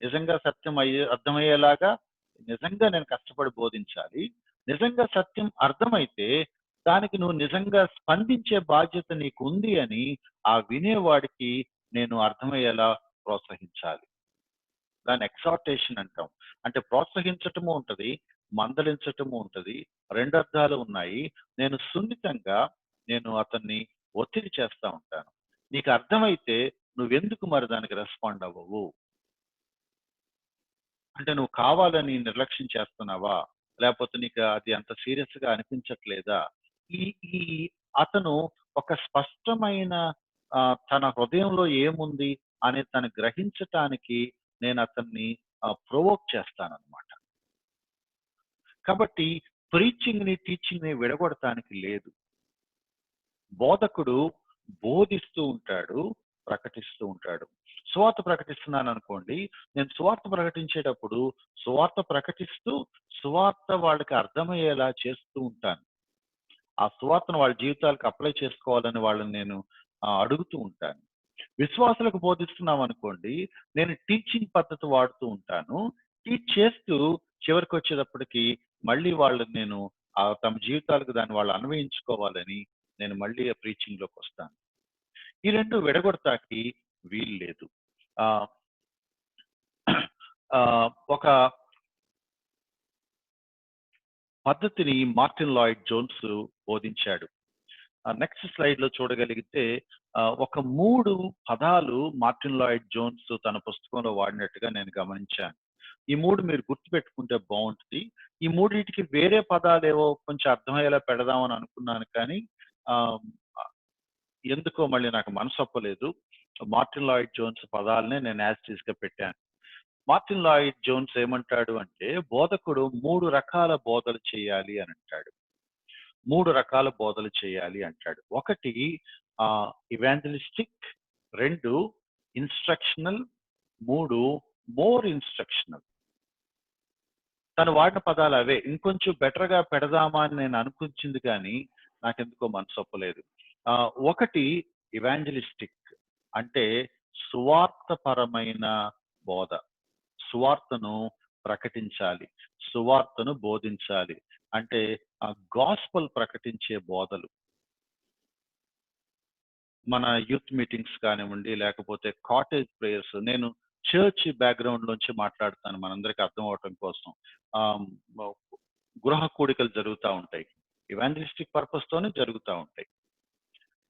నిజంగా సత్యం అర్థమయ్యేలాగా నిజంగా నేను కష్టపడి బోధించాలి. నిజంగా సత్యం అర్థమైతే దానికి నువ్వు నిజంగా స్పందించే బాధ్యత నీకుంది అని ఆ వినేవాడికి నేను అర్థమయ్యేలా ప్రోత్సహించాలి. దాన్ని ఎక్సార్టేషన్ అంటాం. అంటే ప్రోత్సహించటము ఉంటది. మందలించటము ఉంటది. 2 అర్థాలు ఉన్నాయి. నేను సున్నితంగా అతన్ని ఒత్తిడి చేస్తా ఉంటాను. నీకు అర్థమైతే నువ్వెందుకు మరి దానికి రెస్పాండ్ అవ్వవు? అంటే నువ్వు కావాలని నిర్లక్ష్యం చేస్తున్నావా? లేపోతే నీకు అది అంత సీరియస్‌గా అనిపించట్లేదా? ఈ ఈ అతను ఒక స్పష్టమైన తన హృదయంలో ఏముంది అనేది తను గ్రహించటానికి నేను అతన్ని ప్రొవోక్ చేస్తాననమాట. కాబట్టి ప్రీచింగ్‌ని, టీచింగ్‌ని విడగొడటానికి లేదు. బోధకుడు బోధిస్తూ ఉంటాడు, ప్రకటిస్తూ ఉంటాడు. సువార్త ప్రకటిస్తున్నాననుకోండి, నేను సువార్త ప్రకటించేటప్పుడు సువార్త ప్రకటిస్తూ, సువార్త వాళ్ళకి అర్థమయ్యేలా చేస్తూ ఉంటాను. ఆ సువార్తను వాళ్ళ జీవితాలకు అప్లై చేసుకోవాలని వాళ్ళని నేను అడుగుతూ ఉంటాను. విశ్వాసులకు బోధిస్తున్నామనుకోండి, నేను టీచింగ్ పద్ధతి వాడుతూ ఉంటాను. టీచ్ చేస్తూ చివరికొచ్చేటప్పటికి మళ్ళీ వాళ్ళని నేను తమ జీవితాలకు దాన్ని వాళ్ళు అన్వయించుకోవాలని నేను మళ్ళీ ప్రీచింగ్‌లోకొస్తాను. ఈ 2 విడగొడతాకి వీల్లేదు. ఆహ్, ఒక పద్ధతిని మార్టిన్ లాయిడ్ జోన్స్ బోధించాడు. నెక్స్ట్ స్లైడ్‌లో చూడగలిగితే ఒక 3 పదాలు మార్టిన్ లాయిడ్ జోన్స్ తన పుస్తకంలో వాడినట్టుగా నేను గమనించాను. ఈ 3 మీరు గుర్తుపెట్టుకుంటే బావుంటది. ఈ మూడిటికి వేరే పదాలేవో కొంచెం అర్థమయ్యేలా పెడదామని అనుకున్నాను కానీ ఆహ్, ఎందుకో మళ్ళీ నాకు మనసొప్పలేదు. మార్టిన్ లాయిడ్ జోన్స్ పదాలనే నేను యాజ్ ఇట్ ఈస్‌గా పెట్టాను. మార్టిన్ లాయిడ్ జోన్స్ ఏమంటాడు అంటే, బోధకుడు 3 రకాల బోధలు చేయాలి అని అంటాడు. 3 రకాల బోధలు చేయాలి అంటాడు. ఒకటి ఇవాంజలిస్టిక్, 2 ఇన్‌స్ట్రక్షనల్, 3 మోర్ ఇన్‌స్ట్రక్షనల్. తను వాడిన పదాలు అవే. ఇంకొంచెం బెటర్‌గా పెడదామా అని నేను అనుకుంచింది కానీ, నాకెందుకో మనసొప్పలేదు. ఒకటి ఇవాంజలిస్టిక్ అంటే సువార్తపరమైన బోధ. సువార్తను ప్రకటించాలి. సువార్తను బోధించాలి. అంటే గాస్పెల్ ప్రకటించే బోధలు. మన యూత్ మీటింగ్స్ కానివ్వండి, లేకపోతే కాటేజ్ ప్రేయర్స్. నేను చర్చ్ బ్యాక్‌గ్రౌండ్ నుంచి మాట్లాడుతాను మనందరికి అర్థం అవ్వటం కోసం. ఆహ్, మ గృహ కూడికలు జరుగుతా ఉంటాయి. ఇవాంజలిస్టిక్ పర్పస్‌తోనే జరుగుతా ఉంటాయి.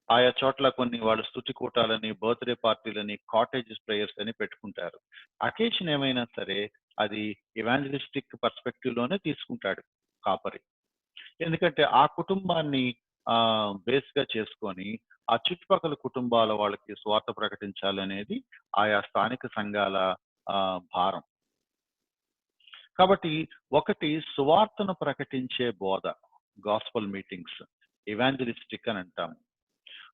ఆయా చోట్ల కొన్ని వాళ్ళు స్తుతి కూటాలని, బర్త్‌డే పార్టీలని, కాటేజ్ ప్రేయర్స్ అని పెట్టుకుంటారు. అకేషన్ ఏమైనా సరే అది ఇవాంజలిస్టిక్ పర్స్పెక్టివ్‌లోనే తీసుకుంటాడు కాపరి. ఎందుకంటే ఆ కుటుంబాన్ని బేస్‌గా చేసుకొని, ఆ చుట్టుపక్కల కుటుంబాల వాళ్ళకి స్వార్థ ప్రకటించాలనేది ఆయా స్థానిక సంఘాల భారం. కాబట్టి ఒకటి సువార్తను ప్రకటించే బోధ, గాస్పెల్ మీటింగ్స్, ఇవాంజలిస్టిక్ అని అంటాము.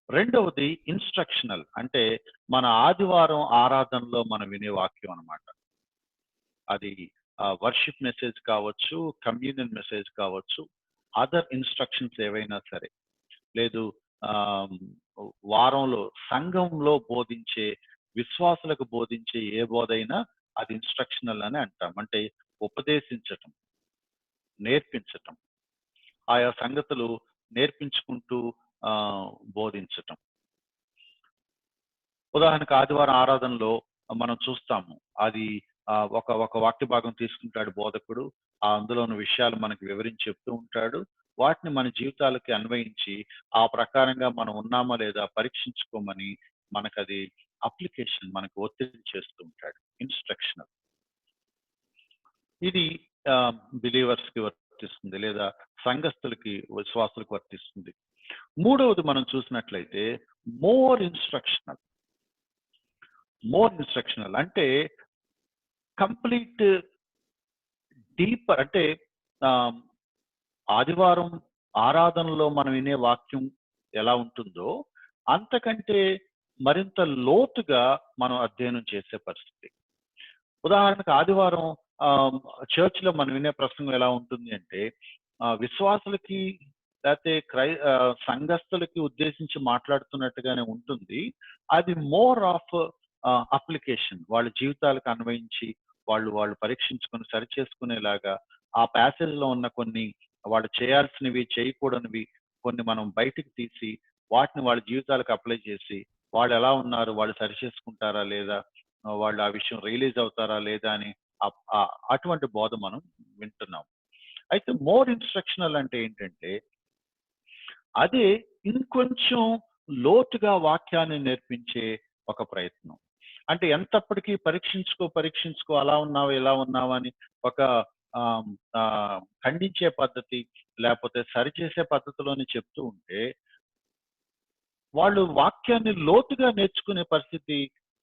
రెండవది ఇన్‌స్ట్రక్షనల్ అంటే మన ఆదివారం ఆరాధనలో మనం వినే వాక్యం అన్నమాట. అది వర్షిప్ మెసేజ్ కావచ్చు, కమ్యూనియన్ మెసేజ్ కావచ్చు, అదర్ ఇన్‌స్ట్రక్షన్స్ ఏవైనా సరే. లేదు ఆహ్, వారంలో సంఘంలో బోధించే, విశ్వాసులకు బోధించే ఏ బోధైనా అది ఇన్‌స్ట్రక్షనల్ అని అంటాం. అంటే ఉపదేశించటం, నేర్పించటం. ఆయా సంగతులు నేర్పించుకుంటూ బోధించటం. ఉదాహరణకు ఆదివారం ఆరాధనలో మనం చూస్తాము. అది ఒక వాక్య భాగం తీసుకుంటాడు బోధకుడు. అందులో ఉన్న విషయాలు మనకు వివరించి చెప్తూ ఉంటాడు. వాటిని మన జీవితాలకి అన్వయించి, ఆ ప్రకారంగా మనం ఉన్నామా లేదా పరీక్షించుకోమని మనకది అప్లికేషన్ మనకు ఒత్తిడి చేస్తూ ఉంటాడు. ఇన్‌స్ట్రక్షనల్. ఇది బిలీవర్స్‌కి వర్తిస్తుంది. లేదా సంఘస్థులకి, విశ్వాసులకు వర్తిస్తుంది. మూడవది మనం చూసినట్లయితే మోర్ ఇన్‌స్ట్రక్షనల్. మోర్ ఇన్‌స్ట్రక్షనల్ అంటే కంప్లీట్ డీపర్ అంటే ఆహ్, ఆదివారం ఆరాధనలో మనం వినే వాక్యం ఎలా ఉంటుందో, అంతకంటే మరింత లోతుగా మనం అధ్యయనం చేసే పరిస్థితి. ఉదాహరణకు ఆదివారం ఆహ్, చర్చ్‌లో మనం వినే ప్రసంగం ఎలా ఉంటుంది అంటే, విశ్వాసులకి లేతే సంఘస్థులకి ఉద్దేశించి మాట్లాడుతున్నట్టుగానే ఉంటుంది. అది మోర్ ఆఫ్ అప్లికేషన్. వాళ్ళ జీవితాలకు అన్వయించి, వాళ్ళు పరీక్షించుకొని సరిచేసుకునేలాగా, ఆ ప్యాసేజ్‌లో ఉన్న కొన్ని వాళ్ళు చేయాల్సినవి, చేయకూడనివి కొన్ని మనం బయటికి తీసి, వాటిని వాళ్ళ జీవితాలకు అప్లై చేసి, వాళ్ళెలా ఉన్నారు? వాళ్ళు సరిచేసుకుంటారా లేదా? వాళ్ళు ఆ విషయం రియలైజ్ అవుతారా లేదా అని అటువంటి బోధ మనం వింటున్నాం. అయితే మోర్ ఇన్స్ట్రక్షనల్ అంటే ఏంటంటే, అదే ఇంకొంచెం లోతుగా వాక్యాన్ని నేర్పించే ఒక ప్రయత్నం. అంటే ఎంతప్పటికీ పరీక్షించుకో అలా ఉన్నావా, ఇలా ఉన్నావా అని ఒక ఆహ్, ఖండించే పద్ధతి, లేపోతే సరిచేసే పద్ధతిలోనే చెప్తూ ఉంటే, వాళ్ళు వాక్యాన్ని లోతుగా నేర్చుకునే పరిస్థితి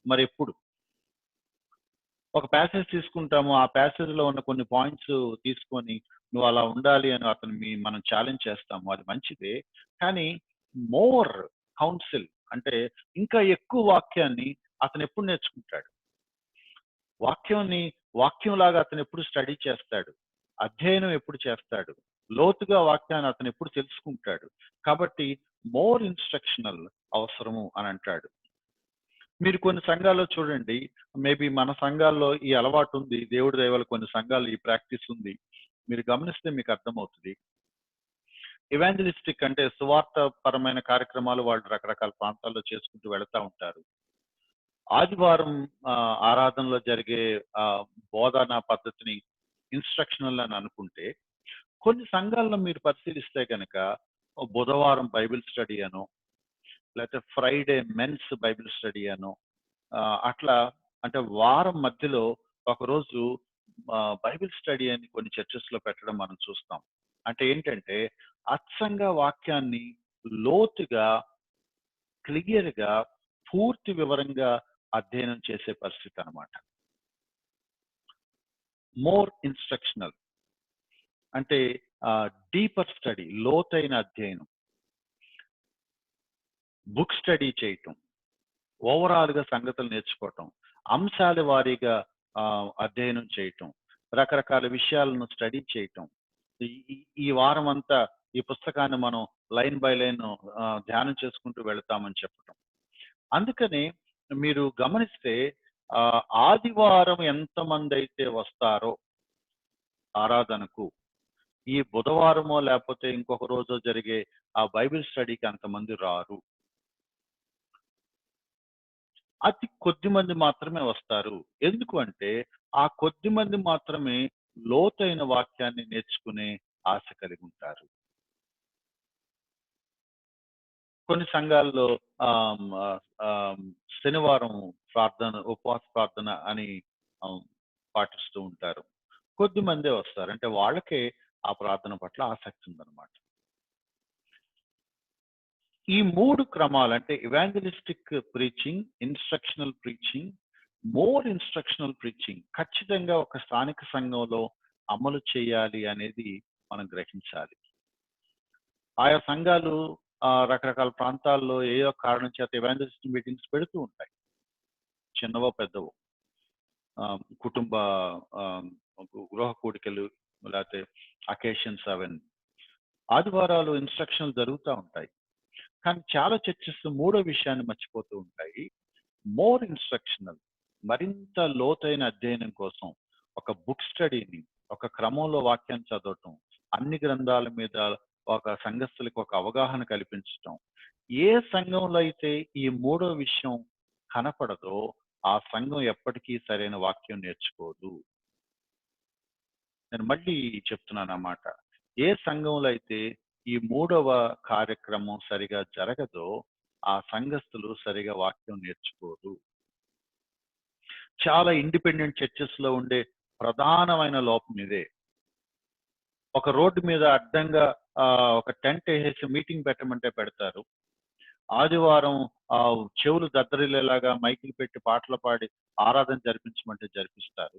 మరెప్పుడు? ఒక ప్యాసేజ్ తీసుకుంటాము. ఆ ప్యాసేజ్‌లో ఉన్న కొన్ని పాయింట్స్ తీసుకొని, నువ్వు అలా ఉండాలి అని మనం ఛాలెంజ్ చేస్తాము. అది మంచిదే. కానీ మోర్ కౌన్సిల్ అంటే ఇంకా ఎక్కువ వాక్యాన్ని అతనెప్పుడు నేర్చుకుంటాడు? వాక్యాన్ని వాక్యంలాగా అతనెప్పుడు స్టడీ చేస్తాడు? అధ్యయనం ఎప్పుడు చేస్తాడు? లోతుగా వాక్యాన్ని అతనెప్పుడు తెలుసుకుంటాడు? కాబట్టి మోర్ ఇన్‌స్ట్రక్షనల్ అవసరము అనంటాడు. మీరు కొన్ని సంఘాల్లో చూడండి. మేబీ మన సంఘాల్లో ఈ అలవాటుంది. దేవుడి దయ వల్ల కొన్ని సంఘాల్లో ఈ ప్రాక్టీస్ ఉంది. మీరు గమనిస్తే మీకు అర్థమవుతది. ఎవాంజలిస్టిక్ అంటే సువార్త పరమైన కార్యక్రమాలు వాళ్ళు రకరకాల ప్రాంతాల్లో చేసుకుంటూ వెళతా ఉంటారు. ఆదివారం ఆరాధనలో జరిగే బోధనా పద్ధతిని ఇన్‌స్ట్రక్షనల్ అని అనుకుంటే, కొన్ని సంఘాల్లో మీరు పరిశీలిస్తే గనక బుధవారం బైబిల్ స్టడీ అనో, లేతే ఫ్రైడే మెన్స్ బైబిల్ స్టడీ అనో, అట్లా అంటే వారం మధ్యలో ఒకరోజు బైబిల్ స్టడీ అని కొన్ని చర్చెస్‌లో పెట్టడం మనం చూస్తాం. అంటే ఏంటంటే, అచ్చంగా వాక్యాన్ని లోతుగా, క్లియర్‌గా, పూర్తి వివరంగా అధ్యయనం చేసే పరిస్థితనమాట. మోర్ ఇన్‌స్ట్రక్షనల్ అంటే డీపర్ స్టడీ లోతైన అధ్యయనం. బుక్ స్టడీ చేయటం. ఓవరాల్‌గా సంగతులు నేర్చుకోవటం. అంశాల వారీగా అధ్యయనం చేయటం. రకరకాల విషయాలను స్టడీ చేయటం. ఈ ఈ ఈ వారమంతా ఈ పుస్తకాన్ని మనం లైన్ బై లైన్ ధ్యానం చేసుకుంటూ వెళతామని చెప్పటం. అందుకని మీరు గమనిస్తే ఆదివారం ఎంతమందైతే వస్తారో ఆరాధనకు, ఈ బుధవారమో లేపోతే ఇంకొక రోజో జరిగే ఆ బైబిల్ స్టడీకి అంతమంది రారు. అతి కొద్ది మంది మాత్రమే వస్తారు. ఎందుకు అంటే, ఆ కొద్ది మంది మాత్రమే లోతైన వాక్యాన్ని నేర్చుకునే ఆశ కలిగుంటారు. కొన్ని సంఘాల్లో ఆహ్, ఆహ్, ఆహ్, శనివారం ఉపవాస ప్రార్థన అని ఆహ్, పాటిస్తూ ఉంటారు. కొద్ది మందే వస్తారు. అంటే వాళ్ళకే ఆ ప్రార్థన పట్ల ఆసక్తి ఉందన్నమాట. ఈ 3 క్రమాలు అంటే evangelistic preaching, instructional preaching, more instructional preaching ఖచ్చితంగా ఒక స్థానిక సంఘంలో అమలు చేయాలి అనేది మనం గ్రహించాలి. ఆయా సంఘాలు రకరకాల ప్రాంతాల్లో ఏదో కారణం చేత ఎవాంజలిస్ట్ మీటింగ్స్ పెడుతూ ఉంటాయి. చిన్నవో, పెద్దవో. కుటుంబ ఆహ్, గృహ కూడికలు లేతే అకేషన్స్ అవన్నీ. ఆదివారాలు ఇన్‌స్ట్రక్షన్‌లు జరుగుతా ఉంటాయి. కానీ చాలా చర్చెస్ మూడో విషయాన్ని మర్చిపోతూ ఉంటాయి. మోర్ ఇన్‌స్ట్రక్షనల్ మరింత లోతైన అధ్యయనం కోసం ఒక బుక్ స్టడీని, ఒక క్రమంలో వాక్యాన్ని చదవటం, అన్ని గ్రంథాల మీద ఒక సంఘస్థులకు ఒక అవగాహన కల్పించటం. ఏ సంఘంలో అయితే ఈ మూడో విషయం కనపడదో, ఆ సంఘం ఎప్పటికీ సరైన వాక్యం నేర్చుకోదు. నేను మళ్ళీ చెప్తున్నానన్నమాట. ఏ సంఘంలో అయితే ఈ మూడవ కార్యక్రమం సరిగా జరగదో, ఆ సంఘస్థులు సరిగా వాక్యం నేర్చుకోరు. చాలా ఇండిపెండెంట్ చర్చెస్‌లో ఉండే ప్రధానమైన లోపం ఇదే. ఒక రోడ్డు మీద అడ్డంగా ఒక టెంట్ ఏసేసి మీటింగ్ పెట్టమంటే పెడతారు. ఆదివారం చెవులు దద్దరిల్లేలాగా మైకులు పెట్టి పాటలు పాడి ఆరాధన జరిపించమంటే జరిపిస్తారు.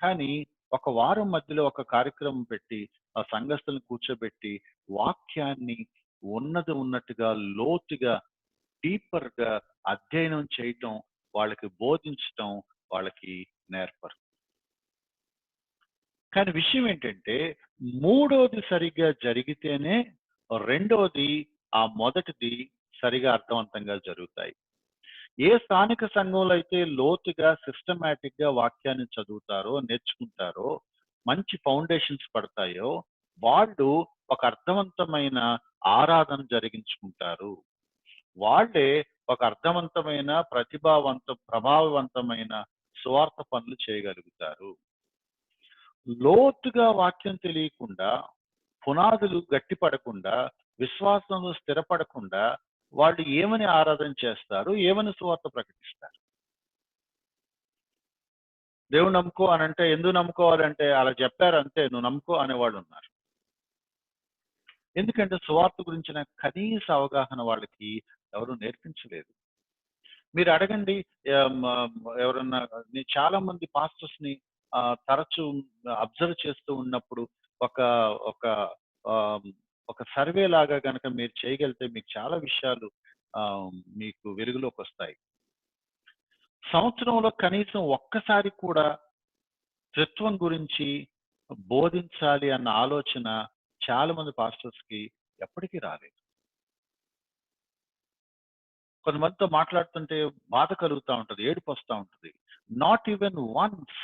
కానీ ఒక వారం మధ్యలో ఒక కార్యక్రమం పెట్టి, ఆ సంఘస్థులను కూర్చోబెట్టి, వాక్యాన్ని ఉన్నది ఉన్నట్టుగా, లోతుగా, డీపర్‌గా అధ్యయనం చేయటం, వాళ్ళకి బోధించటం, వాళ్ళకి నేర్పరు. కానీ విషయం ఏంటంటే, మూడోది సరిగ్గా జరిగితేనే, రెండోది మొదటిది సరిగా అర్థవంతంగా జరుగుతాయి. ఏ స్థానిక సంఘంలో అయితే లోతుగా, సిస్టమాటిక్‌గా వాక్యాన్ని చదువుతారో, నేర్చుకుంటారో, మంచి ఫౌండేషన్స్ పడతాయో, వాళ్ళు ఒక అర్థవంతమైన ఆరాధన జరిగించుకుంటారు. వాళ్ళే ఒక అర్థవంతమైన, ప్రభావవంతమైన సువార్త పనులు చేయగలుగుతారు. లోతుగా వాక్యం తెలియకుండా, పునాదులు గట్టిపడకుండా, విశ్వాసంలో స్థిరపడకుండా వాళ్ళు ఏమని ఆరాధన చేస్తారు? ఏమని సువార్త ప్రకటిస్తారు? దేవుడు నమ్ముకో అనంటే ఎందుకు నమ్ముకోవాలంటే అలా చెప్పారు అంతే, నువ్వు నమ్ముకో అనేవాళ్ళు ఉన్నారు. ఎందుకంటే సువార్త గురించిన కనీస అవగాహన వాళ్ళకి ఎవరు నేర్పించలేదు. మీరు అడగండి, ఎవరన్నా, నేను చాలా మంది పాస్టర్స్ ని తరచూ అబ్జర్వ్ చేస్తూ ఉన్నప్పుడు ఒక ఒక ఆమ్, ఒక సర్వే లాగా గనక మీరు చేయగలిగితే మీకు చాలా విషయాలు ఆ, మీకు వెలుగులోకి వస్తాయి. సంవత్సరంలో కనీసం ఒక్కసారి కూడా త్రిత్వం గురించి బోధించాలి అన్న ఆలోచన చాలా మంది పాస్టర్స్ కి ఎప్పటికీ రాలేదు. కొంతమందితో మాట్లాడుతుంటే బాధ కలుగుతూ ఉంటది, ఏడుపు వస్తూ ఉంటది. Not even once.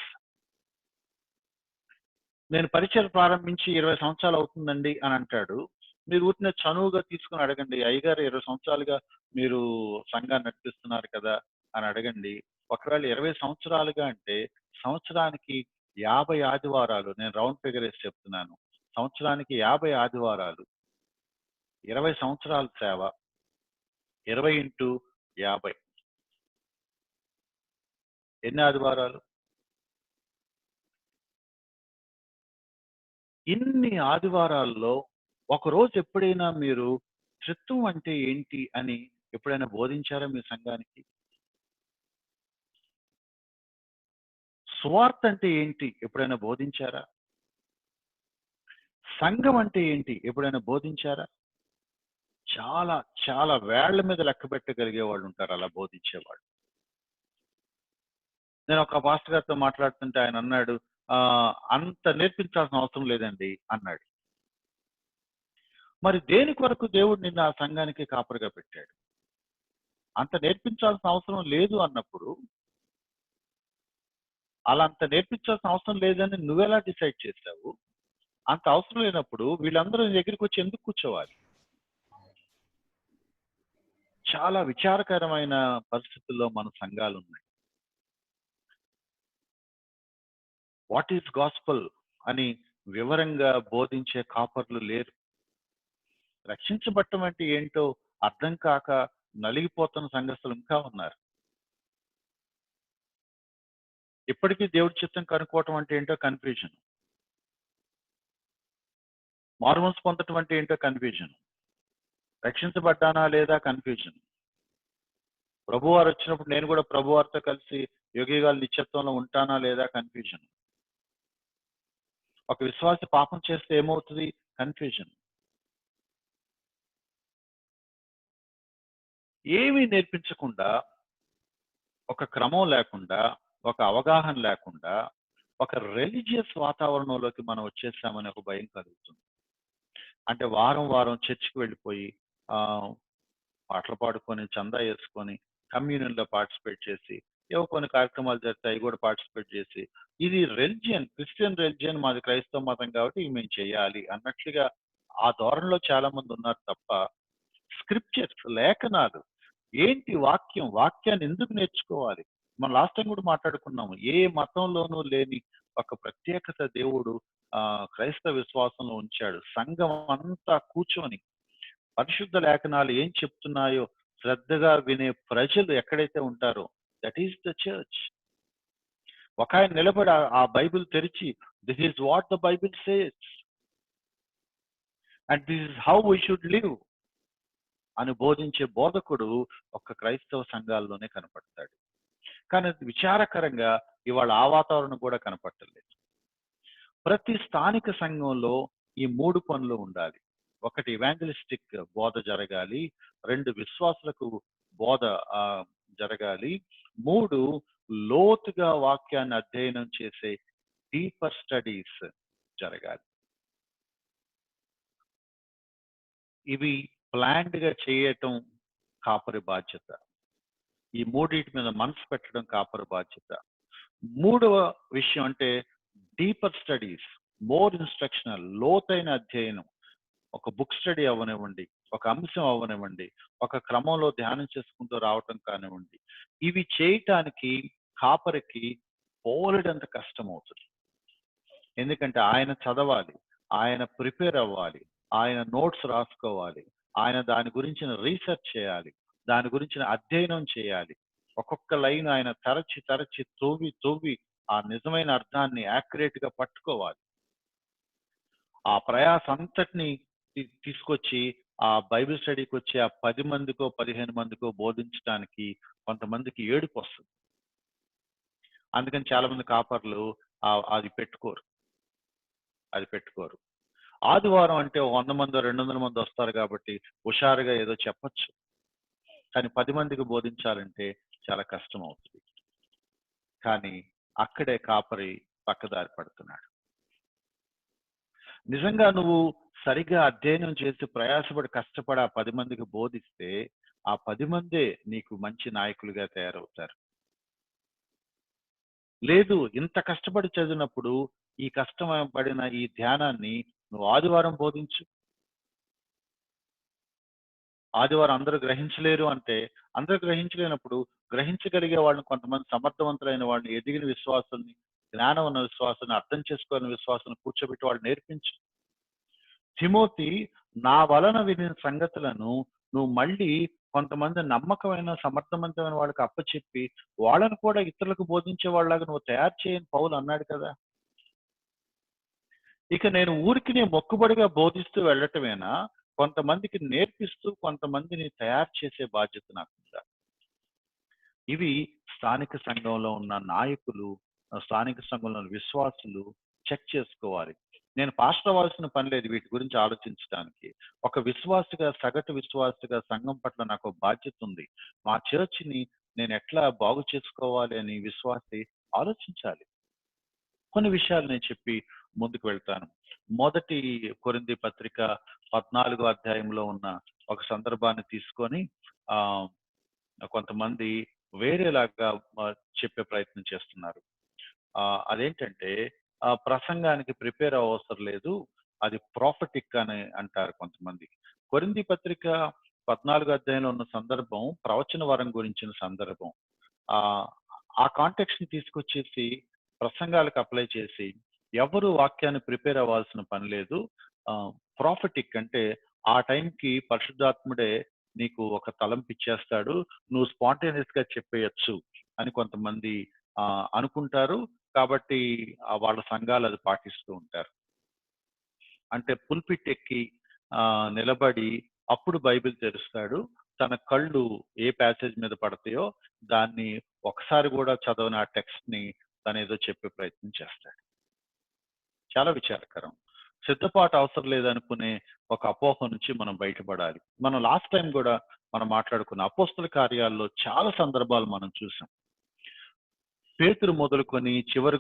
నేను పరిచయం ప్రారంభించి 20 సంవత్సరాలు అవుతుందండి అని అంటాడు. మీరు ఊరినే చనువుగా తీసుకుని అడగండి, అయ్యగారు 20 సంవత్సరాలుగా మీరు సంఘాన్ని నడిపిస్తున్నారు కదా అని అడగండి. ఒకవేళ 20 సంవత్సరాలుగా అంటే సంవత్సరానికి 50 ఆదివారాలు, నేను రౌండ్ ఫిగర్ వేసి చెప్తున్నాను. సంవత్సరానికి 50 ఆదివారాలు, 20 సంవత్సరాల సేవ, 20 ఇంటూ 50 ఎన్ని ఆదివారాలు? ఇన్ని ఆదివారాల్లో ఒకరోజు ఎప్పుడైనా మీరు త్రిత్వం అంటే ఏంటి అని ఎప్పుడైనా బోధించారా మీ సంఘానికి? సువార్త అంటే ఏంటి ఎప్పుడైనా బోధించారా? సంఘం అంటే ఏంటి ఎప్పుడైనా బోధించారా? చాలా చాలా వేళ్ల మీద లెక్క పెట్టగలిగే వాళ్ళు ఉంటారు అలా బోధించేవాళ్ళు. నేను ఒక పాస్టర్ గారితో మాట్లాడుతుంటే ఆయన అన్నాడు, అంత నేర్పించాల్సిన అవసరం లేదండి అన్నాడు. మరి దేని కొరకు దేవుడు నిన్న ఆ సంఘానికి కాపరిగా పెట్టాడు? అంత నేర్పించాల్సిన అవసరం లేదు అన్నప్పుడు, అలా అంత నేర్పించాల్సిన అవసరం లేదని నువ్వెలా డిసైడ్ చేశావు? అంత అవసరం లేనప్పుడు వీళ్ళందరూ నీ దగ్గరికి వచ్చి ఎందుకు కూర్చోవాలి? చాలా విచారకరమైన పరిస్థితుల్లో మన సంఘాలు ఉన్నాయి. వాట్ ఈస్ గాస్పల్ అని వివరంగా బోధించే కాపర్లు లేరు. రక్షించబట్టం అంటే ఏంటో అర్థం కాక నలిగిపోతున్న సంఘస్థులు ఇంకా ఉన్నారు. ఇప్పటికీ దేవుడి చిత్తం కనుక్కోవటం అంటే ఏంటో కన్ఫ్యూజన్. మారుమనసు పొందటం అంటే ఏంటో కన్ఫ్యూజన్. రక్షించబడ్డానా లేదా కన్ఫ్యూజన్. ప్రభువారు వచ్చినప్పుడు నేను కూడా ప్రభువారితో కలిసి యుగయుగాల నిత్యత్వంలో ఉంటానా లేదా కన్ఫ్యూజన్. ఒక విశ్వాసి పాపం చేస్తే ఏమవుతుంది? కన్ఫ్యూజన్. ఏమీ నేర్పించకుండా, ఒక క్రమం లేకుండా, ఒక అవగాహన లేకుండా, ఒక రిలీజియస్ వాతావరణంలోకి మనం వచ్చేసామని ఒక భయం కలుగుతుంది. అంటే వారం వారం చర్చికి వెళ్ళిపోయి పాటలు పాడుకొని, చందా వేసుకొని, కమ్యూనియన్లో పార్టిసిపేట్ చేసి, ఏవో కొన్ని కార్యక్రమాలు జరిగితే అవి కూడా పార్టిసిపేట్ చేసి, ఇది రిలిజియన్, క్రిస్టియన్ రిలిజియన్, మాది క్రైస్తవ మతం కాబట్టి ఇవి మేము చేయాలి అన్నట్లుగా ఆ ధోరణిలో చాలా మంది ఉన్నారు తప్ప, స్క్రిప్చర్స్, లేఖనాలు ఏంటి, వాక్యం, వాక్యాన్ని ఎందుకు నేర్చుకోవాలి? మనం లాస్ట్ టైం కూడా మాట్లాడుకున్నాము. ఏ మతంలోనూ లేని ఒక ప్రత్యేకత దేవుడు క్రైస్తవ విశ్వాసంలో ఉంచాడు. సంఘం అంతా కూర్చొని పరిశుద్ధ లేఖనాలు ఏం చెప్తున్నాయో శ్రద్ధగా వినే ప్రజలు ఎక్కడైతే ఉంటారో, దట్ ఈస్ ద చర్చ్. ఒక ఆయన నిలబడి ఆ బైబిల్ తెరిచి, this is what the Bible says and this is how we should live అని బోధించే బోధకుడు ఒక్క క్రైస్తవ సంఘాల్లోనే కనపడతాడు. కానీ విచారకరంగా ఇవాళ ఆ వాతావరణం కూడా కనపడలేదు. ప్రతి స్థానిక సంఘంలో ఈ 3 పనులు ఉండాలి. ఒకటి ఇవాంజలిస్టిక్ బోధ జరగాలి, 2 విశ్వాసులకు బోధ జరగాలి, 3 లోతుగా వాక్యాన్ని అధ్యయనం చేసే డీపర్ స్టడీస్ జరగాలి. ఇవి ప్లాన్డ్ గా చేయటం కాపరి బాధ్యత. ఈ మూడింటి మీద మనసు పెట్టడం కాపరి బాధ్యత. 3వ విషయం అంటే డీపర్ స్టడీస్, మోర్ ఇన్స్ట్రక్షనల్, లోతైన అధ్యయనం. ఒక బుక్ స్టడీ అవ్వనివ్వండి, ఒక అంశం అవ్వనివ్వండి, ఒక క్రమంలో ధ్యానం చేసుకుంటూ రావటం కానివ్వండి, ఇవి చేయటానికి కాపరికి పోలెడంత కష్టం అవుతుంది. ఎందుకంటే ఆయన చదవాలి, ఆయన ప్రిపేర్ అవ్వాలి, ఆయన నోట్స్ రాసుకోవాలి, ఆయన దాని గురించిన రీసెర్చ్ చేయాలి, దాని గురించిన అధ్యయనం చేయాలి. ఒక్కొక్క లైన్ ఆయన తరచి తరచి తవ్వి తవ్వి ఆ నిజమైన అర్థాన్ని యాక్యురేట్ గా పట్టుకోవాలి. ఆ ప్రయాస అంతటిని తీసుకొచ్చి ఆ బైబిల్ స్టడీకి వచ్చి ఆ 10 మందికో 15 మందికో బోధించడానికి కొంతమందికి ఏడుపు వస్తుంది. అందుకని చాలా మంది కాపర్లు అది పెట్టుకోరు. ఆదివారం అంటే 100 మందో 200 మంది వస్తారు కాబట్టి హుషారుగా ఏదో చెప్పొచ్చు. కానీ 10 మందికి బోధించాలంటే చాలా కష్టం అవుతుంది. కానీ అక్కడే కాపరి పక్కదారి పడుతున్నాడు. నిజంగా నువ్వు సరిగ్గా అధ్యయనం చేసి ప్రయాసపడి కష్టపడి ఆ 10 మందికి బోధిస్తే ఆ 10 మందే నీకు మంచి నాయకులుగా తయారవుతారు. లేదు, ఇంత కష్టపడి చదివినప్పుడు ఈ కష్టపడిన ఈ ధ్యానాన్ని నువ్వు ఆదివారం బోధించు. ఆదివారం అందరూ గ్రహించలేరు అంటే, అందరూ గ్రహించలేనప్పుడు గ్రహించగలిగే వాళ్ళని కొంతమంది సమర్థవంతులైన వాళ్ళని, ఎదిగిన విశ్వాసుల్ని, జ్ఞానం ఉన్న విశ్వాసాన్ని, అర్థం చేసుకోని విశ్వాసాన్ని కూర్చోబెట్టి వాళ్ళు నేర్పించు. తిమోతి, నా వలన వినిన సంగతులను నువ్వు మళ్ళీ కొంతమంది నమ్మకమైన సమర్థవంతమైన వాళ్ళకి అప్పచెప్పి వాళ్ళని కూడా ఇతరులకు బోధించే వాళ్ళలాగా నువ్వు తయారు చేయని పౌలు అన్నాడు కదా. ఇక నేను ఊరికి మొక్కుబడిగా బోధిస్తూ వెళ్ళటమేనా, కొంతమందికి నేర్పిస్తూ కొంతమందిని తయారు చేసే బాధ్యత నాకు ఉందా? ఇవి స్థానిక సంఘంలో ఉన్న నాయకులు, స్థానిక సంఘంలో ఉన్న విశ్వాసులు చెక్ చేసుకోవాలి. నేను పాస్టర్ అవ్వాల్సిన పని లేదు వీటి గురించి ఆలోచించడానికి. ఒక విశ్వాసిగా, సగటు విశ్వాసిగా సంఘం పట్ల నాకు బాధ్యత ఉంది. మా చర్చిని నేను ఎట్లా బాగు చేసుకోవాలి అని విశ్వాసి ఆలోచించాలి. కొన్ని విషయాలు నేను చెప్పి ముందుకు వెళ్తాను. మొదటి కొరింథీ పత్రిక 14వ అధ్యాయంలో ఉన్న ఒక సందర్భాన్ని తీసుకొని కొంతమంది వేరేలాగా చెప్పే ప్రయత్నం చేస్తున్నారు. అదేంటంటే ప్రసంగానికి ప్రిపేర్ అవసరం లేదు, అది ప్రాఫిటిక్ అని అంటారు కొంతమంది. కొరింథీ పత్రిక 14వ అధ్యాయంలో ఉన్న సందర్భం ప్రవచన వరం గురించిన సందర్భం. ఆ కాంటెక్స్ట్ ని తీసుకొచ్చేసి ప్రసంగాలకు అప్లై చేసి ఎవరు వాక్యాన్ని ప్రిపేర్ అవ్వాల్సిన పని లేదు. ప్రాఫిటిక్ అంటే ఆ టైంకి పరిశుద్ధాత్ముడే నీకు ఒక తలంపు ఇచ్చేస్తాడు, నువ్వు స్పాంటేనియస్ గా చెప్పేయచ్చు అని కొంతమంది అనుకుంటారు. కాబట్టి వాళ్ళ సంఘాలు అది పాటిస్తూ ఉంటారు. అంటే పుల్పిట్ ఎక్కి నిలబడి అప్పుడు బైబిల్ తెరుస్తాడు, తన కళ్ళు ఏ ప్యాసేజ్ మీద పడతాయో దాన్ని ఒకసారి కూడా చదవని ఆ టెక్స్ట్ ని తను ఏదో చెప్పే ప్రయత్నం చేస్తాడు. చాలా విచారకరం. సిద్ధపాటు అవసరం లేదనుకునే ఒక అపోహ నుంచి మనం బయటపడాలి. మనం లాస్ట్ టైం కూడా మనం మాట్లాడుకున్న అపోస్తల కార్యాల్లో చాలా సందర్భాలు మనం చూసాం. పేతురు మొదలుకొని చివరి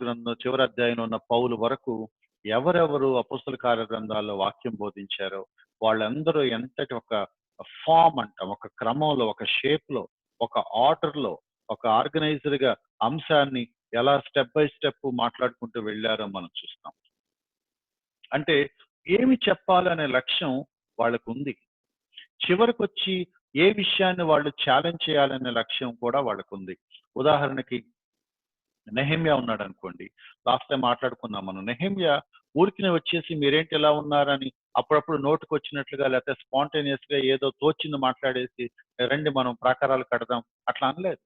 అధ్యాయంలో ఉన్న పౌలు వరకు ఎవరెవరు అపోస్తల కార్య గ్రంథాల్లో వాక్యం బోధించారో వాళ్ళందరూ ఎంతటి ఒక ఫామ్ అంటాం, ఒక క్రమంలో, ఒక షేప్ లో, ఒక ఆర్డర్ లో, ఒక ఆర్గనైజర్ గా అంశాన్ని ఎలా స్టెప్ బై స్టెప్ మాట్లాడుకుంటూ వెళ్ళారో మనం చూస్తాం. అంటే ఏమి చెప్పాలనే లక్ష్యం వాళ్ళకు ఉంది. చివరికి వచ్చి ఏ విషయాన్ని వాళ్ళు ఛాలెంజ్ చేయాలనే లక్ష్యం కూడా వాళ్ళకు ఉంది. ఉదాహరణకి నెహెమ్యా ఉన్నాడు అనుకోండి, లాస్ట్ టైం మాట్లాడుకున్నాం మనం. నెహెమ్యా ఊరికి వచ్చేసి మీరేంటి ఎలా ఉన్నారని అప్పుడప్పుడు నోటుకు వచ్చినట్లుగా లేకపోతే స్పాంటేనియస్ గా ఏదో తోచింది మాట్లాడేసి రండి మనం ప్రాకారాలు కడదాం అట్లా అనలేదు.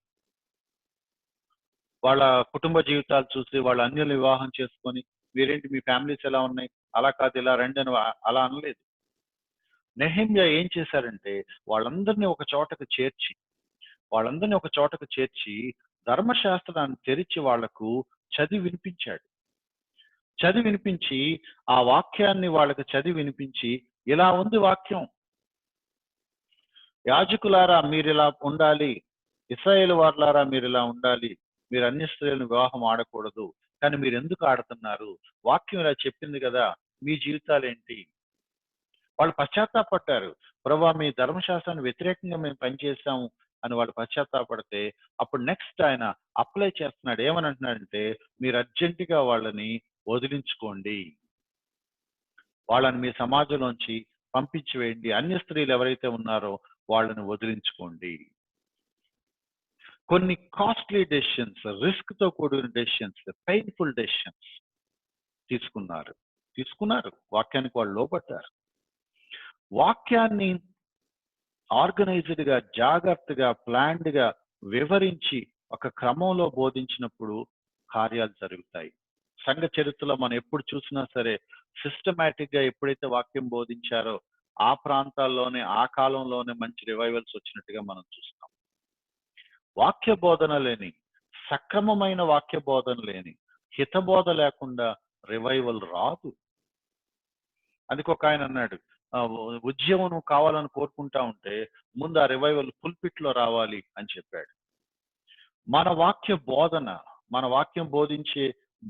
వాళ్ళ కుటుంబ జీవితాలు చూసి వాళ్ళ అన్యుల వివాహం చేసుకొని మీరేంటి మీ ఫ్యామిలీస్ ఎలా ఉన్నాయి, అలా కాదు ఇలా రండి అని అలా అనలేదు. నెహెమ్యా ఏం చేశారంటే వాళ్ళందరినీ ఒక చోటకు చేర్చి ధర్మశాస్త్రాన్ని తెరిచి వాళ్లకు చదివి వినిపించి ఆ వాక్యాన్ని వాళ్ళకి చదివి వినిపించి ఇలా ఉంది వాక్యం, యాజకులారా మీరు ఇలా ఉండాలి, ఇశ్రాయేలు వారులారా మీరు ఇలా ఉండాలి, మీరు అన్య స్త్రీలను వివాహం ఆడకూడదు, కానీ మీరు ఎందుకు ఆడుతున్నారు, వాక్యం ఇలా చెప్పింది కదా, మీ జీవితాలు ఏంటి? వాళ్ళు పశ్చాత్తాపడ్డారు. ప్రభా మీ ధర్మశాస్త్రాన్ని వ్యతిరేకంగా మేము పనిచేసాము అని వాళ్ళు పశ్చాత్తాపడితే అప్పుడు నెక్స్ట్ ఆయన అప్లై చేస్తున్నాడు. ఏమని అంటున్నాడంటే మీరు అర్జెంటుగా వాళ్ళని వదిలించుకోండి, వాళ్ళని మీ సమాజంలోంచి పంపించి వేయండి, అన్య స్త్రీలు ఎవరైతే ఉన్నారో వాళ్ళని వదిలించుకోండి. కొన్ని కాస్ట్లీ డెసిషన్స్, రిస్క్ తో కూడిన డెసిషన్స్, పెయిన్ఫుల్ డెసిషన్స్ తీసుకున్నారు. వాక్యానికి వాళ్ళు లోబడ్డారు. వాక్యాన్ని ఆర్గనైజ్డ్గా, జాగ్రత్తగా, ప్లాన్డ్గా వివరించి ఒక క్రమంలో బోధించినప్పుడు కార్యాలు జరుగుతాయి. సంఘ చరిత్రలో మనం ఎప్పుడు చూసినా సరే సిస్టమేటిక్గా ఎప్పుడైతే వాక్యం బోధించారో ఆ ప్రాంతాల్లోనే, ఆ కాలంలోనే మంచి రివైవల్స్ వచ్చినట్టుగా మనం చూస్తాం. వాక్య బోధన లేని, సక్రమమైన వాక్య బోధన లేని, హితబోధ లేకుండా రివైవల్ రాదు. అందుకు ఒక ఆయన అన్నాడు, ఉద్యమం కావాలని కోరుకుంటా ఉంటే ముందు ఆ రివైవల్ పుల్పిట్ లో రావాలి అని చెప్పాడు. మన వాక్య బోధన, మన వాక్యం బోధించే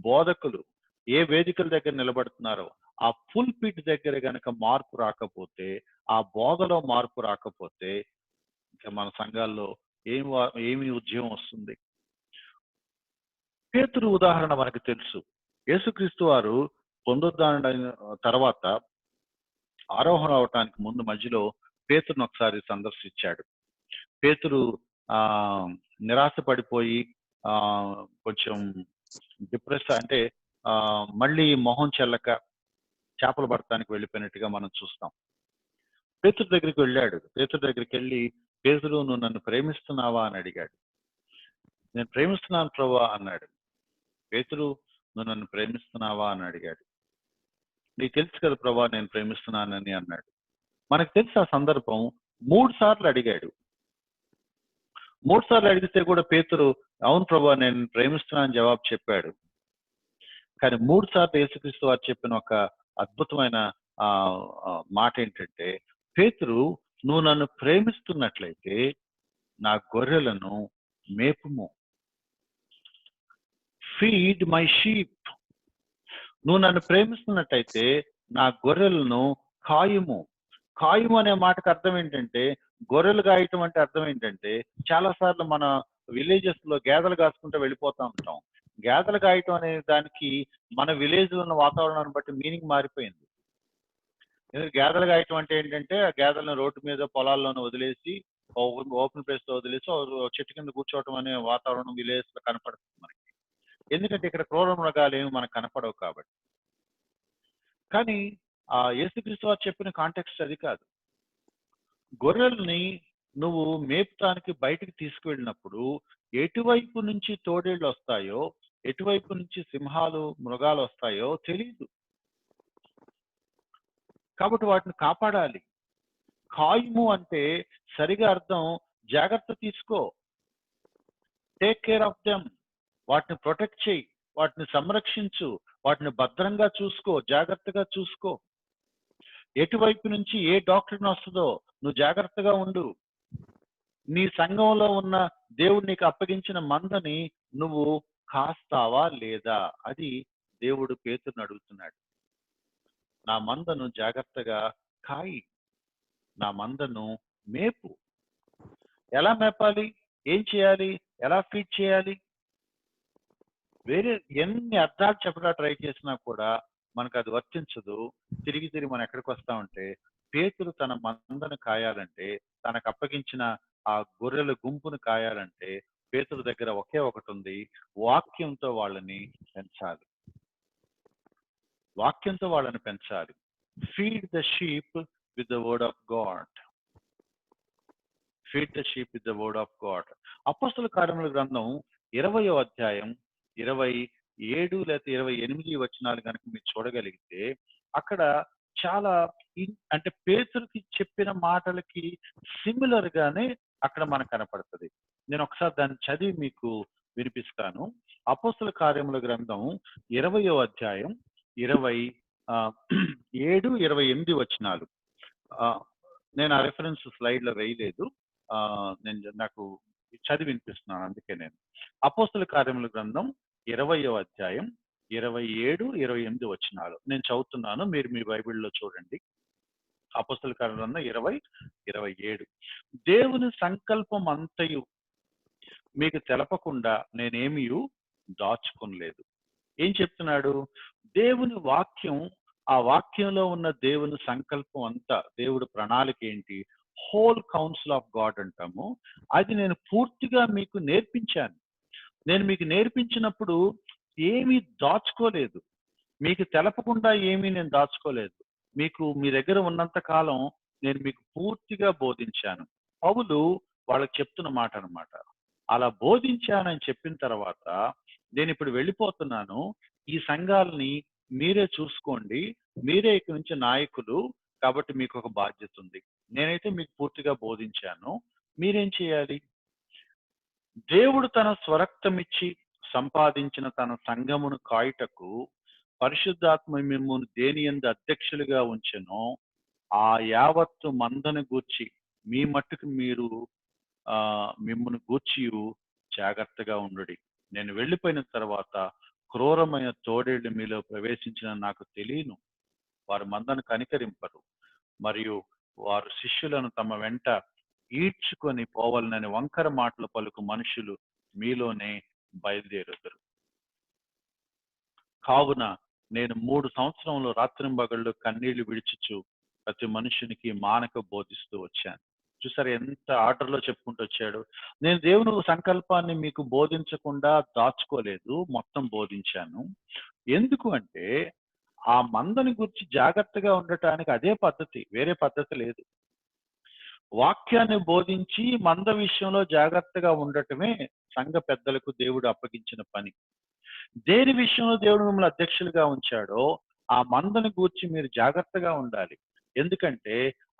బోధకులు ఏ వేదికల దగ్గర నిలబడుతున్నారో ఆ పుల్పిట్ దగ్గర గనక మార్పు రాకపోతే, ఆ బోధలో మార్పు రాకపోతే ఇంకా మన సంఘాల్లో ఏమి ఉద్యమం వస్తుంది? పేతురు ఉదాహరణ మనకు తెలుసు. యేసుక్రీస్తు వారు పునరుద్ధరణ తర్వాత ఆరోహణ అవటానికి ముందు మధ్యలో పేతురును ఒకసారి సందర్శించాడు. పేతురు నిరాశ పడిపోయి కొంచెం డిప్రెస్, అంటే మళ్ళీ మొహం చెల్లక చేపలు పడటానికి వెళ్ళిపోయినట్టుగా మనం చూస్తాం. పేతురు దగ్గరికి వెళ్ళాడు. పేతురు దగ్గరికి వెళ్ళి, పేతురు నువ్వు నన్ను ప్రేమిస్తున్నావా అని అడిగాడు. నేను ప్రేమిస్తున్నాను ప్రభువా అన్నాడు. పేతురు నువ్వు నన్ను ప్రేమిస్తున్నావా అని అడిగాడు. నీకు తెలుసు కదా ప్రభువా నేను ప్రేమిస్తున్నానని అన్నాడు. మనకు తెలుసు ఆ సందర్భం. 3 సార్లు అడిగాడు. 3 సార్లు అడిగితే కూడా పేతురు అవును ప్రభువా నేను ప్రేమిస్తున్నానని జవాబు చెప్పాడు. కానీ 3 సార్లు యేసుక్రీస్తు వారు చెప్పిన ఒక అద్భుతమైన మాట ఏంటంటే, పేతురు నువ్వు నన్ను ప్రేమిస్తున్నట్లయితే నా గొర్రెలను మేపుము, ఫీడ్ మై షీప్. నువ్వు నన్ను ప్రేమిస్తున్నట్టయితే నా గొర్రెలను కాయుము. కాయుము అనే మాటకు అర్థం ఏంటంటే, గొర్రెలు కాయటం అంటే అర్థం ఏంటంటే, చాలా సార్లు మన విలేజెస్ లో గేదెలు కాసుకుంటూ వెళ్ళిపోతా ఉంటాం. గేదెలు కాయటం అనే దానికి మన విలేజ్ లో ఉన్న వాతావరణాన్ని బట్టి మీనింగ్ మారిపోయింది. గేదెలు కాయటం అంటే ఏంటంటే, ఆ గేదెలను రోడ్డు మీద పొలాల్లోనే వదిలేసి, ఓపెన్ ప్లేస్ లో వదిలేసి చెట్టు కింద కూర్చోవటం అనే వాతావరణం విలేజ్ లో కనపడుతుంది మనకి. ఎందుకంటే ఇక్కడ క్రూర మృగాలు ఏమి మనకు కనపడవు కాబట్టి. కానీ ఆ యేసుక్రీస్తు వారు చెప్పిన కాంటెక్స్ట్ అది కాదు. గొర్రెల్ని నువ్వు మేపుతానికి బయటికి తీసుకువెళ్ళినప్పుడు ఎటువైపు నుంచి తోడేళ్ళు వస్తాయో, ఎటువైపు నుంచి సింహాలు, మృగాలు వస్తాయో తెలియదు. కాబట్టి వాటిని కాపాడాలి. కాయుము అంటే సరిగా అర్థం జాగ్రత్త తీసుకో, టేక్ కేర్ ఆఫ్ దెమ్. వాటిని ప్రొటెక్ట్ చేయి, వాటిని సంరక్షించు, వాటిని భద్రంగా చూసుకో, జాగ్రత్తగా చూసుకో. ఎటువైపు నుంచి ఏ డాక్టర్ని వస్తుందో నువ్వు జాగ్రత్తగా ఉండు. నీ సంఘంలో ఉన్న దేవుడు నీకు అప్పగించిన మందని నువ్వు కాస్తావా లేదా? అది దేవుడు పేతురుని అడుగుతున్నాడు. నా మందను జాగ్రత్తగా కాయి, నా మందను మేపు. ఎలా మేపాలి? ఏం చేయాలి? ఎలా ఫీడ్ చేయాలి? వేరే ఎన్ని అర్థాలు చెప్పగా ట్రై చేసినా కూడా మనకు అది వర్తించదు. తిరిగి మనం ఎక్కడికి వస్తామంటే, పేతురు తన మందను కాయాలంటే, తనకు అప్పగించిన ఆ గొర్రెల గుంపును కాయాలంటే పేతురు దగ్గర ఒకే ఒకటి ఉంది, వాక్యంతో వాళ్ళని పెంచాలి. వాక్యంతో వాళ్ళని పెంచాలి. Feed the sheep with the word of God. Feed the sheep with the word of God. అపోస్తల కార్యముల గ్రంథం 20వ అధ్యాయం 27 లేదా 28 వచనాలు కనుక మీరు చూడగలిగితే, అక్కడ చాలా అంటే పేతురుకి చెప్పిన మాటలకి సిమిలర్ గానే అక్కడ మనకు కనపడుతుంది. నేను ఒకసారి దాన్ని చదివి మీకు వినిపిస్తాను. అపోస్తల కార్యముల గ్రంథం 20వ అధ్యాయం 27, 28 వచనాలు. నేను ఆ రెఫరెన్స్ స్లైడ్ లో వేయలేదు, నాకు చదివి వినిపిస్తున్నాను. అందుకే నేను అపోస్తల కార్యముల గ్రంథం 20వ అధ్యాయం 27, 28 వచనాలు నేను చదువుతున్నాను. మీరు మీ బైబిల్లో చూడండి. అపోస్తల కార్యముల గ్రంథం 20, 27. దేవుని సంకల్పం అంతయు మీకు తెలపకుండా నేనేమీ దాచుకోలేదు. ఏం చెప్తున్నాడు? దేవుని వాక్యం, ఆ వాక్యంలో ఉన్న దేవుని సంకల్పం అంతా, దేవుడు ప్రణాళిక ఏంటి, హోల్ కౌన్సిల్ ఆఫ్ గాడ్ అంటాము, అది నేను పూర్తిగా మీకు నేర్పించాను. నేను మీకు నేర్పించినప్పుడు ఏమీ దాచుకోలేదు. మీకు తెలపకుండా ఏమీ నేను దాచుకోలేదు. మీకు మీ దగ్గర ఉన్నంత కాలం నేను మీకు పూర్తిగా బోధించాను. పౌలు వాళ్ళకి చెప్తున్న మాట అన్నమాట. అలా బోధించానని చెప్పిన తర్వాత నేనిప్పుడు వెళ్ళిపోతున్నాను. ఈ సంఘాలని మీరే చూసుకోండి. మీరే ఇక నుంచి నాయకులు. కాబట్టి మీకొక బాధ్యత ఉంది. నేనైతే మీకు పూర్తిగా బోధించాను. మీరేం చేయాలి? దేవుడు తన స్వరక్తమిచ్చి సంపాదించిన తన సంఘమును కాయుటకు పరిశుద్ధాత్మ మిమ్మును దేనియందు అధ్యక్షులుగా ఉంచెనో ఆ యావత్తు మందను గూర్చి మీ మట్టుకు మీరు మిమ్మును గూర్చియు జాగ్రత్తగా ఉండుడి. నేను వెళ్ళిపోయిన తర్వాత క్రూరమైన తోడేళ్లు మీలో ప్రవేశించిన నాకు తెలియను. వారు మందను కనికరింపరు. మరియు వారు శిష్యులను తమ వెంట ఈడ్చుకొని పోవలనని వంకర మాటలు పలుకు మనుషులు మీలోనే బయలుదేరుదురు. కావున నేను 3 సంవత్సరంలో రాత్రింబగళ్ళు కన్నీళ్లు విడిచుచు ప్రతి మనుషునికి మానక బోధిస్తూ వచ్చాను. చూసారు ఎంత ఆర్డర్లో చెప్పుకుంటూ వచ్చాడు. నేను దేవుని సంకల్పాన్ని మీకు బోధించకుండా దాచుకోలేదు, మొత్తం బోధించాను. ఎందుకు అంటే ఆ మందని గురించి జాగ్రత్తగా ఉండటానికి అదే పద్ధతి, వేరే పద్ధతి లేదు. వాక్యాన్ని బోధించి మంద విషయంలో జాగ్రత్తగా ఉండటమే సంఘ పెద్దలకు దేవుడు అప్పగించిన పని. దేని విషయంలో దేవుడు మిమ్మల్ని అధ్యక్షులుగా ఉంచాడో ఆ మందను గూర్చి మీరు జాగ్రత్తగా ఉండాలి. ఎందుకంటే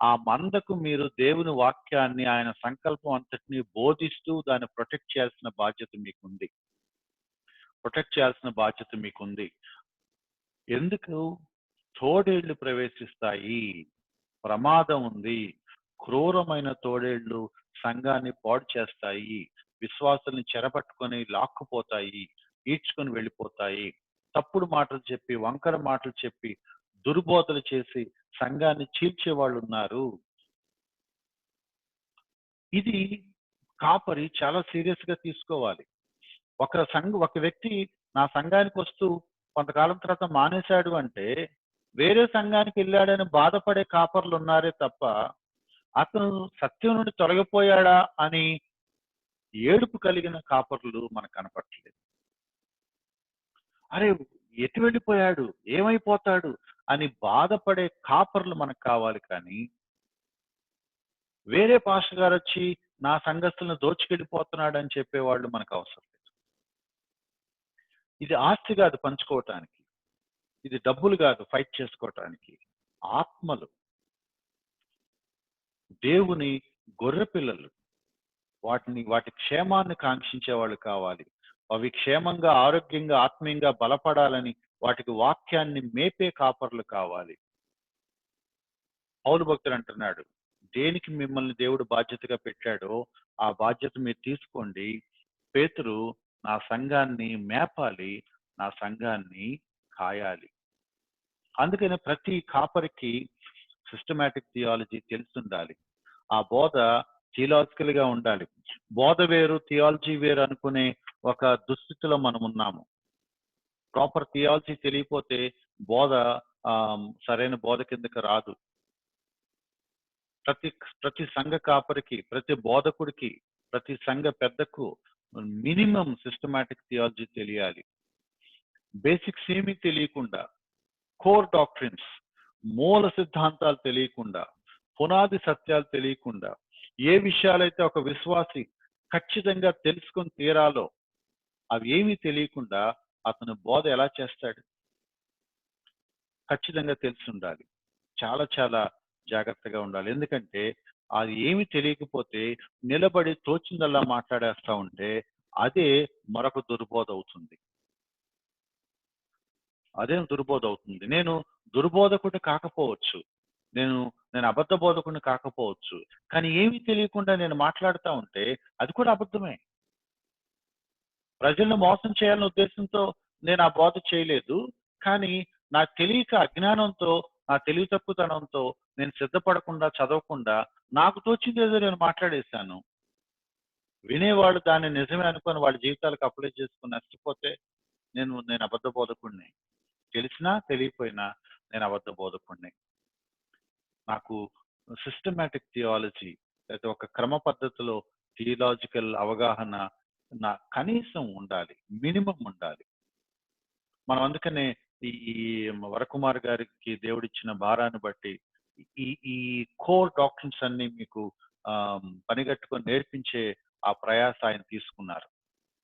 ఆ మందకు మీరు దేవుని వాక్యాన్ని ఆయన సంకల్పం అంతటిని బోధిస్తూ దాన్ని ప్రొటెక్ట్ చేయాల్సిన బాధ్యత మీకుంది. ప్రొటెక్ట్ చేయాల్సిన బాధ్యత మీకుంది. ఎందుకు? తోడేళ్లు ప్రవేశిస్తాయి, ప్రమాదం ఉంది. క్రూరమైన తోడేళ్లు సంఘాన్ని పాడు చేస్తాయి, విశ్వాసుల్ని చెరపట్టుకొని లాక్కుపోతాయి, ఈడ్చుకొని వెళ్ళిపోతాయి, తప్పుడు మాటలు చెప్పి వంకర మాటలు చెప్పి దుర్బోధలు చేసి సంఘాన్ని చీల్చే వాళ్ళు ఉన్నారు. ఇది కాపరి చాలా సీరియస్ గా తీసుకోవాలి. ఒక వ్యక్తి నా సంఘానికి వస్తూ కొంతకాలం తర్వాత మానేశాడు అంటే వేరే సంఘానికి వెళ్ళాడని బాధపడే కాపర్లు ఉన్నారే తప్ప అతను సత్యం నుండి తొలగిపోయాడా అని ఏడుపు కలిగిన కాపర్లు మనకు కనపట్లేదు. అరే ఎటు వెళ్ళిపోయాడు, ఏమైపోతాడు అని బాధపడే కాపర్లు మనకు కావాలి. కానీ వేరే పాస్టర్ గారు వచ్చి నా సంఘస్థులను దోచుకెళ్ళిపోతున్నాడు అని చెప్పేవాళ్ళు మనకు అవసరం లేదు. ఇది ఆస్తి కాదు పంచుకోవటానికి, ఇది డబ్బులు కాదు ఫైట్ చేసుకోవటానికి. ఆత్మలు, దేవుని గొర్రె పిల్లలు, వాటి క్షేమాన్ని కాంక్షించే వాళ్ళు కావాలి. అవి క్షేమంగా, ఆరోగ్యంగా, ఆత్మీయంగా బలపడాలని వాటికి వాక్యాన్ని మేపే కాపర్లు కావాలి. పౌలు భక్తుడు అంటున్నాడు, దేనికి మిమ్మల్ని దేవుడు బాధ్యతగా పెట్టాడో ఆ బాధ్యత మీరు తీసుకోండి. పేతురు నా సంఘాన్ని మేపాలి, నా సంఘాన్ని కాయాలి. అందుకని ప్రతి కాపరికి సిస్టమాటిక్ థియాలజీ తెలుసుండాలి. ఆ బోధ థియలాజికల్ గా ఉండాలి. బోధ వేరు, థియాలజీ వేరు అనుకునే ఒక దుస్థితిలో మనం ఉన్నాము. ప్రాపర్ థియాలజీ తెలియపోతే బోధ సరైన బోధ కిందకి రాదు. ప్రతి సంఘ కాపరికి, ప్రతి బోధకుడికి, ప్రతి సంఘ పెద్దకు మినిమం సిస్టమాటిక్ థియాలజీ తెలియాలి. బేసిక్స్ ఏమీ తెలియకుండా, కోర్ డాక్ట్రిన్స్, మూల సిద్ధాంతాలు తెలియకుండా, పునాది సత్యాలు తెలియకుండా, ఏ విషయాలైతే ఒక విశ్వాసి ఖచ్చితంగా తెలుసుకొని తీరాలో అవి ఏమీ తెలియకుండా అతను బోధ ఎలా చేస్తాడు? ఖచ్చితంగా తెలిసి ఉండాలి. చాలా చాలా జాగ్రత్తగా ఉండాలి. ఎందుకంటే అది ఏమి తెలియకపోతే నిలబడి తోచిందల్లా మాట్లాడేస్తా ఉంటే అదే మరొక దుర్బోధ అవుతుంది. అదేం దుర్బోధ అవుతుంది. నేను దుర్బోధకుడు కాకపోవచ్చు, నేను అబద్ధ బోధకుడిని కాకపోవచ్చు, కానీ ఏమీ తెలియకుండా నేను మాట్లాడుతూ ఉంటే అది కూడా అబద్ధమే. ప్రజలను మోసం చేయాలనే ఉద్దేశంతో నేను ఆ బోధ చేయలేదు. కానీ నాకు తెలియక అజ్ఞానంతో, నా తెలివి తక్కువతనంతో నేను సిద్ధపడకుండా, చదవకుండా నాకు తోచింది ఏదో నేను మాట్లాడేశాను. వినేవాళ్ళు దాన్ని నిజమే అనుకొని వాళ్ళ జీవితాలకు అప్లై చేసుకుని నష్టపోతే నేను అబద్ధ బోధకుడిని. తెలిసినా తెలియకపోయినా నేను అబద్ధ బోధకుడిని. నాకు సిస్టమాటిక్ థియాలజీ లేదా ఒక క్రమ పద్ధతిలో థియలాజికల్ అవగాహన కనీసం ఉండాలి, మినిమం ఉండాలి. మనం అందుకనే ఈ వరకుమార్ గారికి దేవుడిచ్చిన భారాన్ని బట్టి ఈ ఈ కోర్ డాక్టరీన్స్ అన్ని మీకు పనిగట్టుకొని నేర్పించే ఆ ప్రయాస ఆయన తీసుకున్నారు.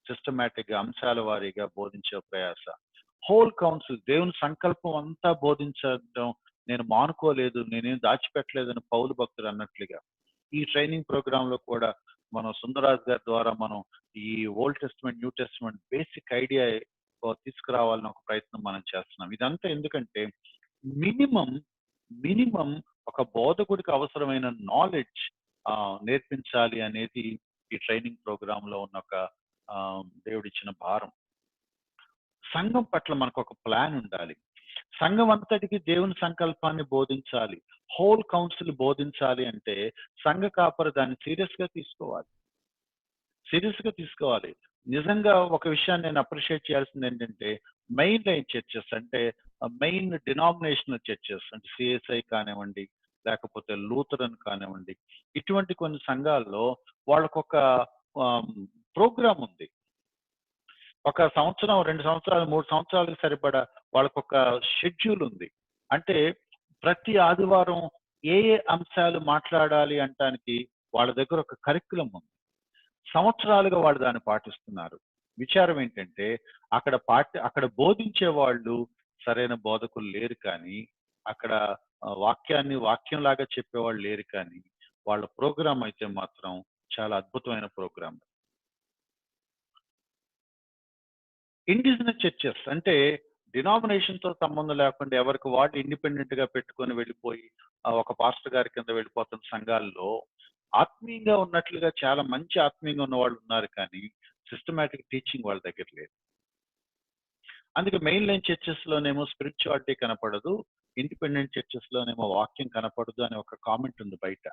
సిస్టమాటిక్ గా అంశాల వారీగా బోధించే ప్రయాస. హోల్ కౌన్సిల్ దేవుని సంకల్పం అంతా బోధించడం నేను మానుకోలేదు, నేనేం దాచిపెట్టలేదని పౌలు భక్తుడు అన్నట్లుగా ఈ ట్రైనింగ్ ప్రోగ్రామ్ లో కూడా మనం సుందరరాజ్ గారి ద్వారా మనం ఈ old testament, new testament basic idea తీసుకురావాలని ఒక ప్రయత్నం మనం చేస్తున్నాం. ఇదంతా ఎందుకంటే మినిమం మినిమం ఒక బోధకుడికి అవసరమైన నాలెడ్జ్ నేర్పించాలి అనేది ఈ ట్రైనింగ్ ప్రోగ్రామ్ లో ఉన్న ఒక దేవుడిచ్చిన భారం. సంఘం పట్ల మనకు ఒక ప్లాన్ ఉండాలి. సంఘం అంతటికి దేవుని సంకల్పాన్ని బోధించాలి, హోల్ కౌన్సిల్ బోధించాలి అంటే సంఘ కాపరి దాన్ని సీరియస్ గా తీసుకోవాలి. నిజంగా ఒక విషయాన్ని నేను అప్రిషియేట్ చేయాల్సింది ఏంటంటే మెయిన్ లైన్ చర్చెస్ అంటే మెయిన్ డినామినేషనల్ చర్చెస్ అంటే సిఎస్ఐ కానివ్వండి, లేకపోతే లూథరన్ కానివ్వండి, ఇటువంటి కొన్ని సంఘాల్లో వాళ్ళకొక ప్రోగ్రామ్ ఉంది. ఒక సంవత్సరం, 2 సంవత్సరాలు, 3 సంవత్సరాలకు సరిపడా వాళ్ళకొక షెడ్యూల్ ఉంది. అంటే ప్రతి ఆదివారం ఏ అంశాలు మాట్లాడాలి అంటానికి వాళ్ళ దగ్గర ఒక కరిక్యులం ఉంది. సంవత్సరాలుగా వాళ్ళు దాన్ని పాటిస్తున్నారు. విచారం ఏంటంటే అక్కడ బోధించే వాళ్ళు సరైన బోధకులు లేరు, కానీ అక్కడ వాక్యంలాగా చెప్పేవాళ్ళు లేరు, కానీ వాళ్ళ ప్రోగ్రామ్ అయితే మాత్రం చాలా అద్భుతమైన ప్రోగ్రామ్. ఇండిజినస్ చర్చెస్ అంటే డినామినేషన్ తో సంబంధం లేకుండా ఎవరికి వాళ్ళు ఇండిపెండెంట్ గా పెట్టుకొని వెళ్ళిపోయి ఒక పాస్టర్ గారి కింద వెళ్ళిపోతున్న సంఘాల్లో ఆత్మీయంగా ఉన్నట్లుగా చాలా మంచి ఆత్మీయంగా ఉన్న వాళ్ళు ఉన్నారు, కానీ సిస్టమాటిక్ టీచింగ్ వాళ్ళ దగ్గర లేదు. అందుకే మెయిన్ లైన్ చర్చెస్ లోనేమో స్పిరిచువాలిటీ కనపడదు, ఇండిపెండెంట్ చర్చెస్ లోనేమో వాక్యం కనపడదు అనే ఒక కామెంట్ ఉంది బయట.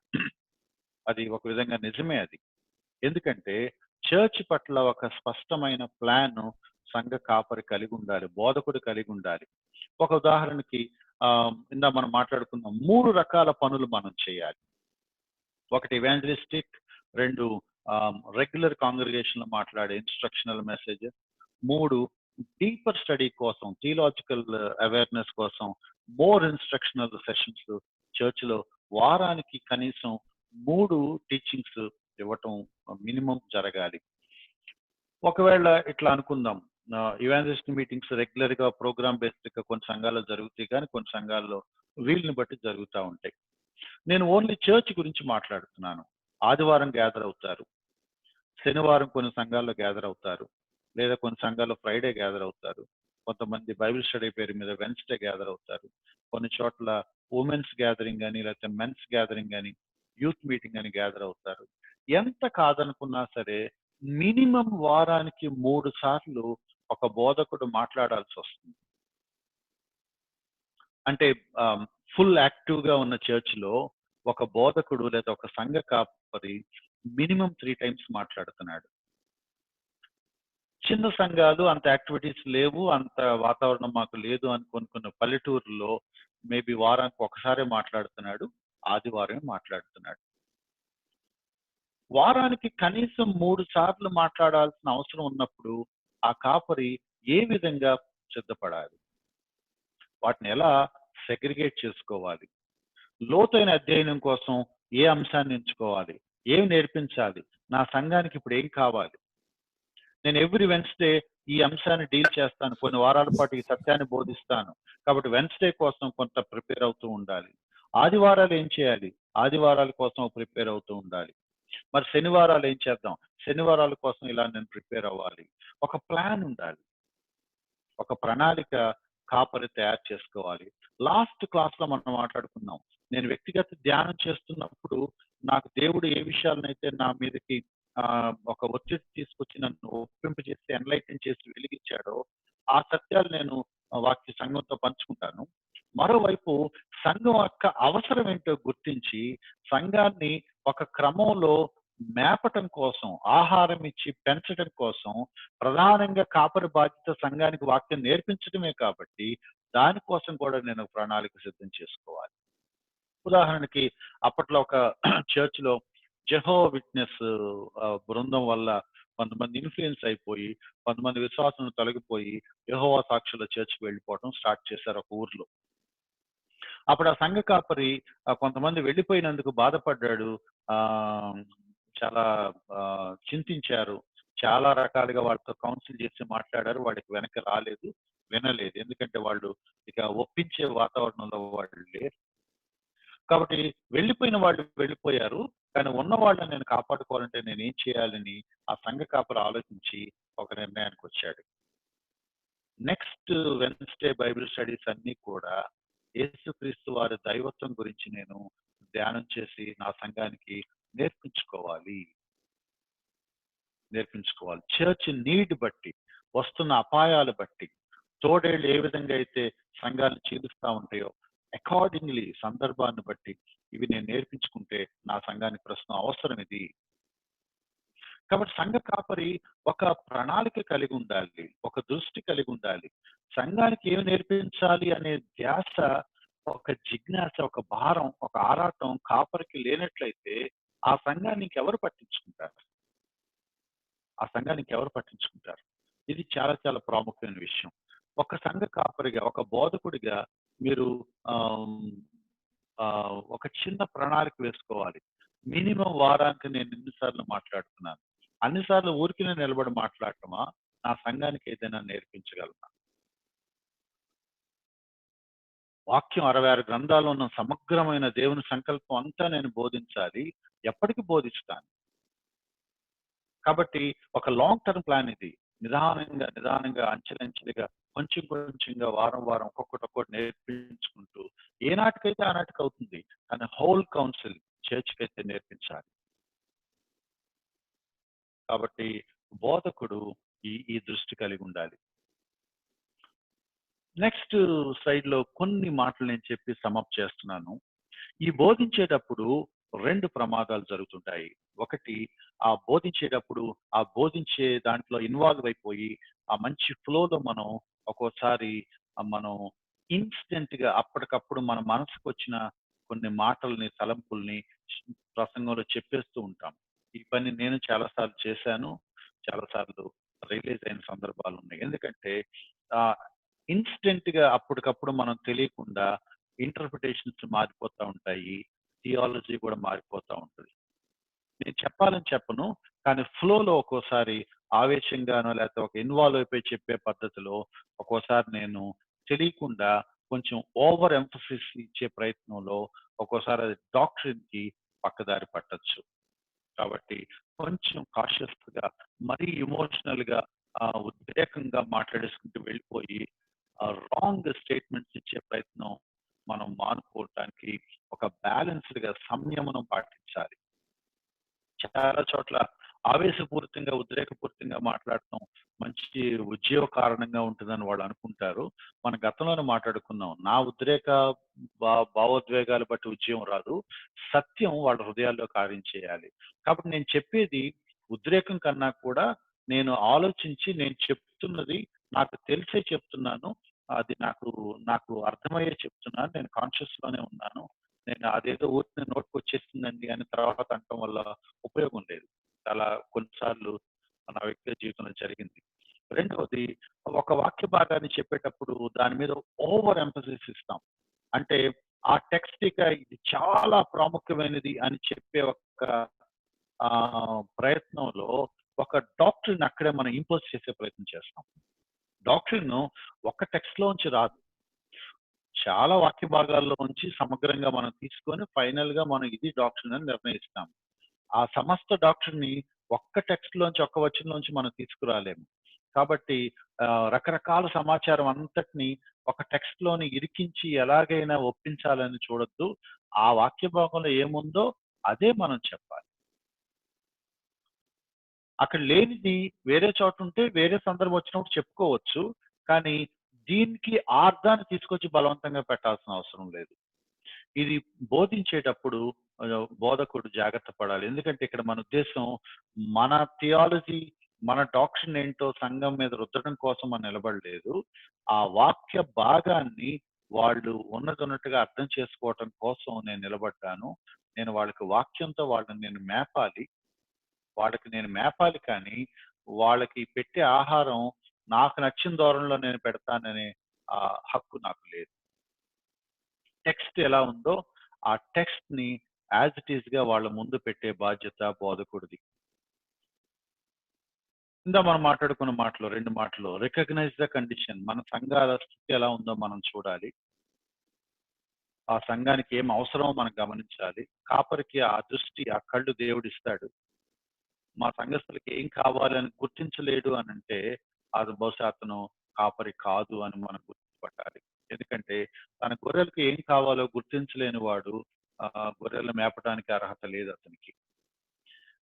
అది ఒక విధంగా నిజమే. అది ఎందుకంటే చర్చ్ పట్ల ఒక స్పష్టమైన ప్లాన్ సంఘ కాపరి కలిగి ఉండాలి, బోధకుడు కలిగి ఉండాలి. ఒక ఉదాహరణకి ఇందా మనం మాట్లాడుకున్న 3 రకాల పనులు మనం చేయాలి. ఒకటి ఇవాంజలిస్టిక్, 2 రెగ్యులర్ కాంగ్రిగేషన్ లో మాట్లాడే ఇన్స్ట్రక్షనల్ మెసేజ్, 3 డీపర్ స్టడీ కోసం, థియలాజికల్ అవేర్నెస్ కోసం మోర్ ఇన్స్ట్రక్షనల్ సెషన్స్ చర్చ్ లో వారానికి కనీసం 3 టీచింగ్స్ ఇవ్వటం మినిమం జరగాలి. ఒకవేళ ఇట్లా అనుకుందాం, ఇవాంజలిస్ట్ మీటింగ్స్ రెగ్యులర్ గా ప్రోగ్రామ్ బేస్డ్ గా కొన్ని సంఘాల్లో జరుగుతాయి, కానీ కొన్ని సంఘాల్లో వీళ్ళని బట్టి జరుగుతూ ఉంటాయి. నేను ఓన్లీ చర్చ్ గురించి మాట్లాడుతున్నాను. ఆదివారం గ్యాదర్ అవుతారు, శనివారం కొన్ని సంఘాల్లో గ్యాదర్ అవుతారు, లేదా కొన్ని సంఘాల్లో ఫ్రైడే గ్యాదర్ అవుతారు, కొంతమంది బైబిల్ స్టడీ పేరు మీద వెన్స్డే గ్యాదర్ అవుతారు, కొన్ని చోట్ల ఉమెన్స్ గ్యాదరింగ్ అని, లేకపోతే మెన్స్ గ్యాదరింగ్ అని, యూత్ మీటింగ్ అని గ్యాదర్ అవుతారు. ఎంత కాదనుకున్నా సరే మినిమం వారానికి 3 సార్లు ఒక బోధకుడు మాట్లాడాల్సి వస్తుంది. అంటే ఫుల్ యాక్టివ్ గా ఉన్న చర్చ్ లో ఒక బోధకుడు లేదా ఒక సంఘ కాపరి మినిమం 3 టైమ్స్ మాట్లాడుతున్నాడు. చిన్న సంఘాలు అంత యాక్టివిటీస్ లేవు, అంత వాతావరణం మాకు లేదు అని కొనుక్కున్న పల్లెటూరులో మేబీ వారానికి ఒకసారి మాట్లాడుతున్నాడు, ఆదివారమే మాట్లాడుతున్నాడు. వారానికి కనీసం 3 సార్లు మాట్లాడాల్సిన అవసరం ఉన్నప్పుడు ఆ కాపరి ఏ విధంగా సిద్ధపడాలి, వాటిని ఎలా సెగ్రిగేట్ చేసుకోవాలి, లోతైన అధ్యయనం కోసం ఏ అంశాన్ని ఎంచుకోవాలి, ఏం నేర్పించాలి, నా సంఘానికి ఇప్పుడు ఏం కావాలి, నేను ఎవ్రీ వెన్స్డే ఈ అంశాన్ని డీల్ చేస్తాను, కొన్ని వారాల పాటు ఈ సత్యాన్ని బోధిస్తాను, కాబట్టి వెన్స్డే కోసం కొంత ప్రిపేర్ అవుతూ ఉండాలి. ఆదివారాలు ఏం చేయాలి, ఆదివారాల కోసం ప్రిపేర్ అవుతూ ఉండాలి. మరి శనివారాలు ఏం చేద్దాం, శనివారాల కోసం ఇలా నేను ప్రిపేర్ అవ్వాలి. ఒక ప్లాన్ ఉండాలి, ఒక ప్రణాళిక కాపరి తయారు చేసుకోవాలి. లాస్ట్ క్లాస్ లో మనం మాట్లాడుకున్నాం, నేను వ్యక్తిగత ధ్యానం చేస్తున్నప్పుడు నాకు దేవుడు ఏ విషయాలనైతే నా మీదకి ఒక ఒత్తిడి తీసుకొచ్చి నన్ను ఒప్పింపు చేసి ఎన్లైటన్ చేసి వెలిగించాడో ఆ సత్యాలు నేను వాక్య సంఘంతో పంచుకుంటాను. మరోవైపు సంఘం యొక్క అవసరం ఏంటో గుర్తించి సంఘాన్ని ఒక క్రమంలో మేపటం కోసం, ఆహారం ఇచ్చి పెంచడం కోసం ప్రధానంగా కాపరి బాధ్యత సంఘానికి వాక్యం నేర్పించడమే, కాబట్టి దానికోసం కూడా నేను ప్రణాళిక సిద్ధం చేసుకోవాలి. ఉదాహరణకి అప్పట్లో ఒక చర్చ్ లో జెహోవా విట్నెస్ బృందం వల్ల కొంతమంది ఇన్ఫ్లుయెన్స్ అయిపోయి, కొంతమంది విశ్వాసం తొలగిపోయి యెహోవా సాక్షుల చర్చికి వెళ్ళిపోవడం స్టార్ట్ చేశారు ఒక ఊర్లో. అప్పుడు ఆ సంఘ కాపరి కొంతమంది వెళ్ళిపోయినందుకు బాధపడ్డాడు. ఆహ్, చాలా చింతించారు. చాలా రకాలుగా వాళ్ళతో కౌన్సిల్ చేసి మాట్లాడారు. వాడికి వెనక్కి రాలేదు, వినలేదు. ఎందుకంటే వాళ్ళు ఇక ఒప్పించే వాతావరణంలో వాళ్ళు లేరు. కాబట్టి వెళ్ళిపోయిన వాళ్ళు వెళ్ళిపోయారు. కానీ ఉన్న వాళ్ళని నేను కాపాడుకోవాలంటే నేనేం చేయాలని ఆ సంఘ కాపరి ఆలోచించి ఒక నిర్ణయానికొచ్చాడు. నెక్స్ట్ వెన్స్‌డే బైబిల్ స్టడీస్ అన్నీ కూడా యేసుక్రీస్తు వారి దైవత్వం గురించి నేను ధ్యానం చేసి నా సంఘానికి నేర్పించుకోవాలి. నేర్పించుకోవాలి. చర్చ్ నీడ్ బట్టి, వస్తున్న అపాయాలు బట్టి, తోడేళ్ళు ఏ విధంగా అయితే సంఘాలను చీలుస్తా ఉంటాయో, అకార్డింగ్‌లీ సందర్భాన్ని బట్టి ఇవి నేను నేర్పించుకుంటే నా సంఘానికి ప్రస్తుతం అవసరం ఇది. కాబట్టి సంఘ కాపరి ఒక ప్రణాళిక కలిగి ఉండాలి. ఒక దృష్టి కలిగి ఉండాలి. సంఘానికి ఏమి నేర్పించాలి అనే ధ్యాస, ఒక జిజ్ఞాస, ఒక భారం, ఒక ఆరాటం కాపరికి లేనట్లయితే ఆ సంఘాన్ని ఇంకెవరు పట్టించుకుంటారు? ఆ సంఘాన్ని ఇంకెవరు పట్టించుకుంటారు? ఇది చాలా చాలా ప్రాముఖ్యమైన విషయం. ఒక సంఘ కాపరిగా, ఒక బోధకుడిగా మీరు ఆహ్, ఒక చిన్న ప్రణాళిక వేసుకోవాలి. మినిమమ్ వారానికి నేను ఎన్ని సార్లు మాట్లాడుతున్నాను? అన్ని సార్లు ఊరికినే నిలబడి మాట్లాడటమా? నా సంఘానికి ఏదైనా నేర్పించగలనా? వాక్యం 66 గ్రంథాల్లో ఉన్న సమగ్రమైన దేవుని సంకల్పం అంతా నేను బోధించాలి. ఎప్పటికి బోధిస్తాను. కాబట్టి ఒక లాంగ్ టర్మ్ ప్లాన్ ఇది. నిదానంగా, నిదానంగా, అంచెలంచెలుగా, కొంచెం కొంచెంగా, వారం వారం ఒక్కొక్కటి నేర్పించుకుంటూ ఏనాటికైతే ఆనాటికి అవుతుంది. కానీ హోల్ కౌన్సిల్ చర్చ్‌కైతే నేర్పించాలి. కాబట్టి బోధకుడు ఈ దృష్టి కలిగి ఉండాలి. నెక్స్ట్ స్లైడ్‌లో కొన్ని మాటలు నేను చెప్పి సమ్ చేస్తున్నాను. ఈ బోధించేటప్పుడు 2 ప్రమాదాలు జరుగుతుంటాయి. ఒకటి, ఆ బోధించేటప్పుడు, ఆ బోధించే దాంట్లో ఇన్వాల్వ్ అయిపోయి, ఆ మంచి ఫ్లోలో మనం ఒక్కోసారి మనం ఇన్‌స్టంట్‌గా అప్పటికప్పుడు మన మనసుకొచ్చిన కొన్ని మాటల్ని, తలంపుల్ని ప్రసంగంలో చెప్పేస్తూ ఉంటాం. ఈ పని నేను చాలా సార్లు చేశాను. చాలా సార్లు రియలైజ్ అయిన సందర్భాలున్నాయి. ఎందుకంటే ఆహ్, ఇన్‌స్టంట్‌గా అప్పటికప్పుడు మనం తెలియకుండా ఇంటర్ప్రిటేషన్స్ మారిపోతా ఉంటాయి. థియాలజీ కూడా మారిపోతా ఉంటది. నేను చెప్పాలని చెప్పను. కానీ ఫ్లోలో ఒక్కోసారి ఆవేశంగానో లేకపోతే ఒక ఇన్వాల్వ్ అయిపోయి చెప్పే పద్ధతిలో ఒక్కోసారి నేను తెలియకుండా కొంచెం ఓవర్ ఎంఫసిస్ ఇచ్చే ప్రయత్నంలో ఒక్కోసారి అది డాక్ట్రిన్‌కి పక్కదారి పట్టొచ్చు. కాబట్టి కొంచెం కాషియస్‌గా, మరీ ఎమోషనల్‌గా ఉద్రేకంగా మాట్లాడేసుకుంటూ వెళ్ళిపోయి రాంగ్ స్టేట్మెంట్స్ ఇచ్చే ప్రయత్నం మనం మానుకోవటానికి ఒక బ్యాలెన్స్‌డ్‌గా సంయమనం పాటించాలి. చాలా చోట్ల ఆవేశపూరితంగా, ఉద్రేకపూరితంగా మాట్లాడటం మంచి ఉద్యోగ కారణంగా ఉంటుందని వాళ్ళు అనుకుంటారు. మనం గతంలోనే మాట్లాడుకున్నాం. నా ఉద్రేక భావోద్వేగాలు బట్టి ఉద్యమం రాదు. సత్యం వాళ్ళ హృదయాల్లో కార్యం చేయాలి. కాబట్టి నేను చెప్పేది ఉద్రేకం కన్నా కూడా నేను ఆలోచించి నేను చెప్తున్నది నాకు తెలిసే చెప్తున్నాను. అది నాకు అర్థమయ్యే చెప్తున్నాను. నేను కాన్షియస్ లోనే ఉన్నాను. నేను అదేదో ఊరికనే నోటికొచ్చేసిందండి అని తర్వాత అనటం వల్ల ఉపయోగం లేదు. చాలా కొన్ని సార్లు నా వ్యక్తిగత జీవితంలో జరిగింది. రెండవది, ఒక వాక్య భాగాన్ని చెప్పేటప్పుడు దాని మీద ఓవర్ ఎంఫసిస్ ఇస్తాం. అంటే ఆ టెక్స్ట్ ఇక ఇది చాలా ప్రాముఖ్యమైనది అని చెప్పే ఒక ప్రయత్నంలో ఒక డాక్ట్రిన్ అక్కడే మనం ఇంపోజ్ చేసే ప్రయత్నం చేస్తాం. డాక్ట్రిన్ ఒక్క టెక్స్ట్‌లోంచి రాదు. చాలా వాక్య భాగాల్లో నుంచి సమగ్రంగా మనం తీసుకొని ఫైనల్‌గా మనం ఇది డాక్ట్రిన్ అని నిర్ణయిస్తాం. ఆ సమస్త డాక్ట్రిన్‌ని ఒక్క టెక్స్ట్‌లోంచి, ఒక్క వచనంలోంచి మనం తీసుకురాలేము. కాబట్టి రకరకాల సమాచారం అంతటిని ఒక టెక్స్ట్‌లోని ఇరికించి ఎలాగైనా ఒప్పించాలని చూడొద్దు. ఆ వాక్య భాగంలో ఏముందో అదే మనం చెప్పాలి. అక్కడ లేనిది వేరే చోటుంటే వేరే సందర్భం వచ్చినప్పుడు చెప్పుకోవచ్చు. కానీ దీనికి ఆ అర్థాన్ని తీసుకొచ్చి బలవంతంగా పెట్టాల్సిన అవసరం లేదు. ఇది బోధించేటప్పుడు బోధకుడు జాగ్రత్త పడాలి. ఎందుకంటే ఇక్కడ మన ఉద్దేశ్యం మన థియాలజీ, మన డాక్ట్రిన్ ఏంటో సంఘం మీద రుద్దడం కోసం మనం నిలబడలేదు. ఆ వాక్య భాగాన్ని వాళ్ళు ఉన్నదున్నట్టుగా అర్థం చేసుకోవటం కోసం నేను నిలబడ్డాను. నేను వాళ్ళకి వాక్యంతో వాళ్ళని నేను మేపాలి. వాళ్ళకి నేను మేపాలి కానీ వాళ్ళకి పెట్టే ఆహారం నాకు నచ్చిన ధోరణిలో నేను పెడతాననే హక్కు నాకు లేదు. టెక్స్ట్ ఎలా ఉందో ఆ టెక్స్ట్ ని యాజ్ ఇట్ ఈస్ గా వాళ్ళ ముందు పెట్టే బాధ్యత బోధకుడిది. మనం మాట్లాడుకున్న మాటలు 2 మాటలు రికగ్నైజ్ ద కండిషన్. మన సంఘాల స్థితి ఎలా ఉందో మనం చూడాలి. ఆ సంఘానికి ఏం అవసరమో మనం గమనించాలి. కాపరికి ఆ దృష్టి, ఆ కళ్ళు దేవుడిస్తాడు. మా సంఘస్థులకి ఏం కావాలని గుర్తించలేడు అనంటే అది బహుశా అతను కాపరి కాదు అని మనం గుర్తుపట్టాలి. ఎందుకంటే తన గొర్రెలకు ఏం కావాలో గుర్తించలేని వాడు గొర్రెలను మేపడానికి అర్హత లేదు అతనికి.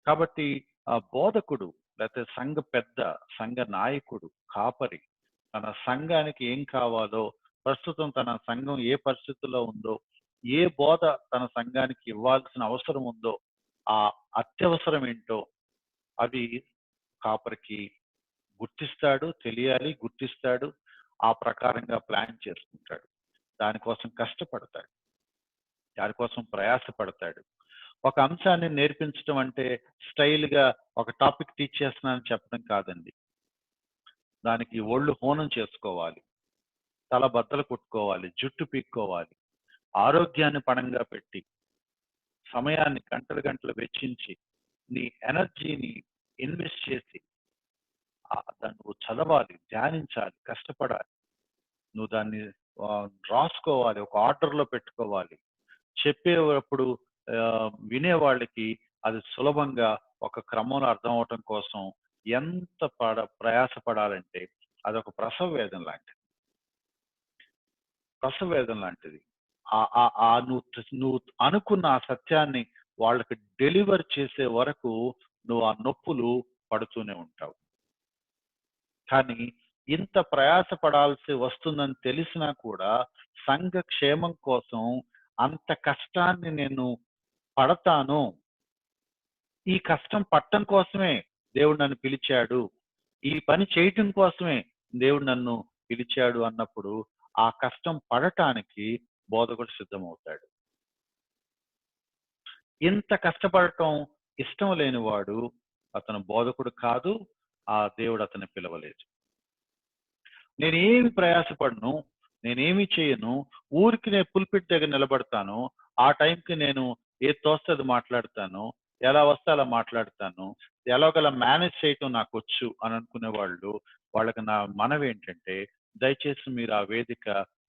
కాబట్టి ఆ బోధకుడు లేకపోతే సంఘ పెద్ద, సంఘ నాయకుడు, కాపరి తన సంఘానికి ఏం కావాలో, ప్రస్తుతం తన సంఘం ఏ పరిస్థితుల్లో ఉందో, ఏ బోధ తన సంఘానికి ఇవ్వాల్సిన అవసరం ఉందో, ఆ అత్యవసరం ఏంటో అవి కాపరికి గుర్తిస్తాడు, తెలియాలి, గుర్తిస్తాడు. ఆ ప్రకారంగా ప్లాన్ చేసుకుంటాడు. దానికోసం కష్టపడతాడు. దానికోసం ప్రయాసపడతాడు. ఒక అంశాన్ని నేర్పించడం అంటే స్టైల్‌గా ఒక టాపిక్ టీచ్ చేస్తున్నానని చెప్పడం కాదండి. దానికి ఒళ్ళు హూనం చేసుకోవాలి. తల బద్దలు కొట్టుకోవాలి. జుట్టు పీక్కోవాలి. ఆరోగ్యాన్ని పణంగా పెట్టి, సమయాన్ని గంటలు గంటలు వెచ్చించి, నీ ఎనర్జీని ఇన్వెస్ట్ చేసి దాన్ని నువ్వు చదవాలి, ధ్యానించాలి, కష్టపడాలి. నువ్వు దాన్ని రాసుకోవాలి, ఒక ఆర్డర్‌లో పెట్టుకోవాలి. చెప్పేటప్పుడు వినేవాళ్ళకి అది సులభంగా ఒక క్రమంలో అర్థం అవ్వటం కోసం ఎంత ప్రయాస పడాలంటే అదొక ప్రసవ వేదన లాంటిది. ప్రసవ వేదన లాంటిది. నువ్వు అనుకున్న ఆ సత్యాన్ని వాళ్ళకి డెలివర్ చేసే వరకు నువ్వు ఆ నొప్పులు పడుతూనే ఉంటావు. కానీ ఇంత ప్రయాస పడాల్సి వస్తుందని తెలిసినా కూడా సంఘ క్షేమం కోసం అంత కష్టాన్ని నేను పడతాను. ఈ కష్టం పడటం కోసమే దేవుడు నన్ను పిలిచాడు. ఈ పని చేయటం కోసమే దేవుడు నన్ను పిలిచాడు అన్నప్పుడు ఆ కష్టం పడటానికి బోధకుడు సిద్ధమవుతాడు. ఇంత కష్టపడటం ఇష్టం లేనివాడు అతను బోధకుడు కాదు. ఆ దేవుడు అతన్ని పిలవలేదు. నేనేమి ప్రయాసపడను, నేనేమి చేయను, ఊరికి నేను పుల్పిట్ దగ్గర నిలబడతాను. ఆ టైంకి నేను ఏది తోస్తే అది మాట్లాడతాను. ఎలా వస్తే అలా మాట్లాడతాను. ఎలాగోలా మేనేజ్ చేయటం నాకొచ్చు అని అనుకునే వాళ్ళకి నా మనవి ఏంటంటే దయచేసి మీరు ఆ వేదిక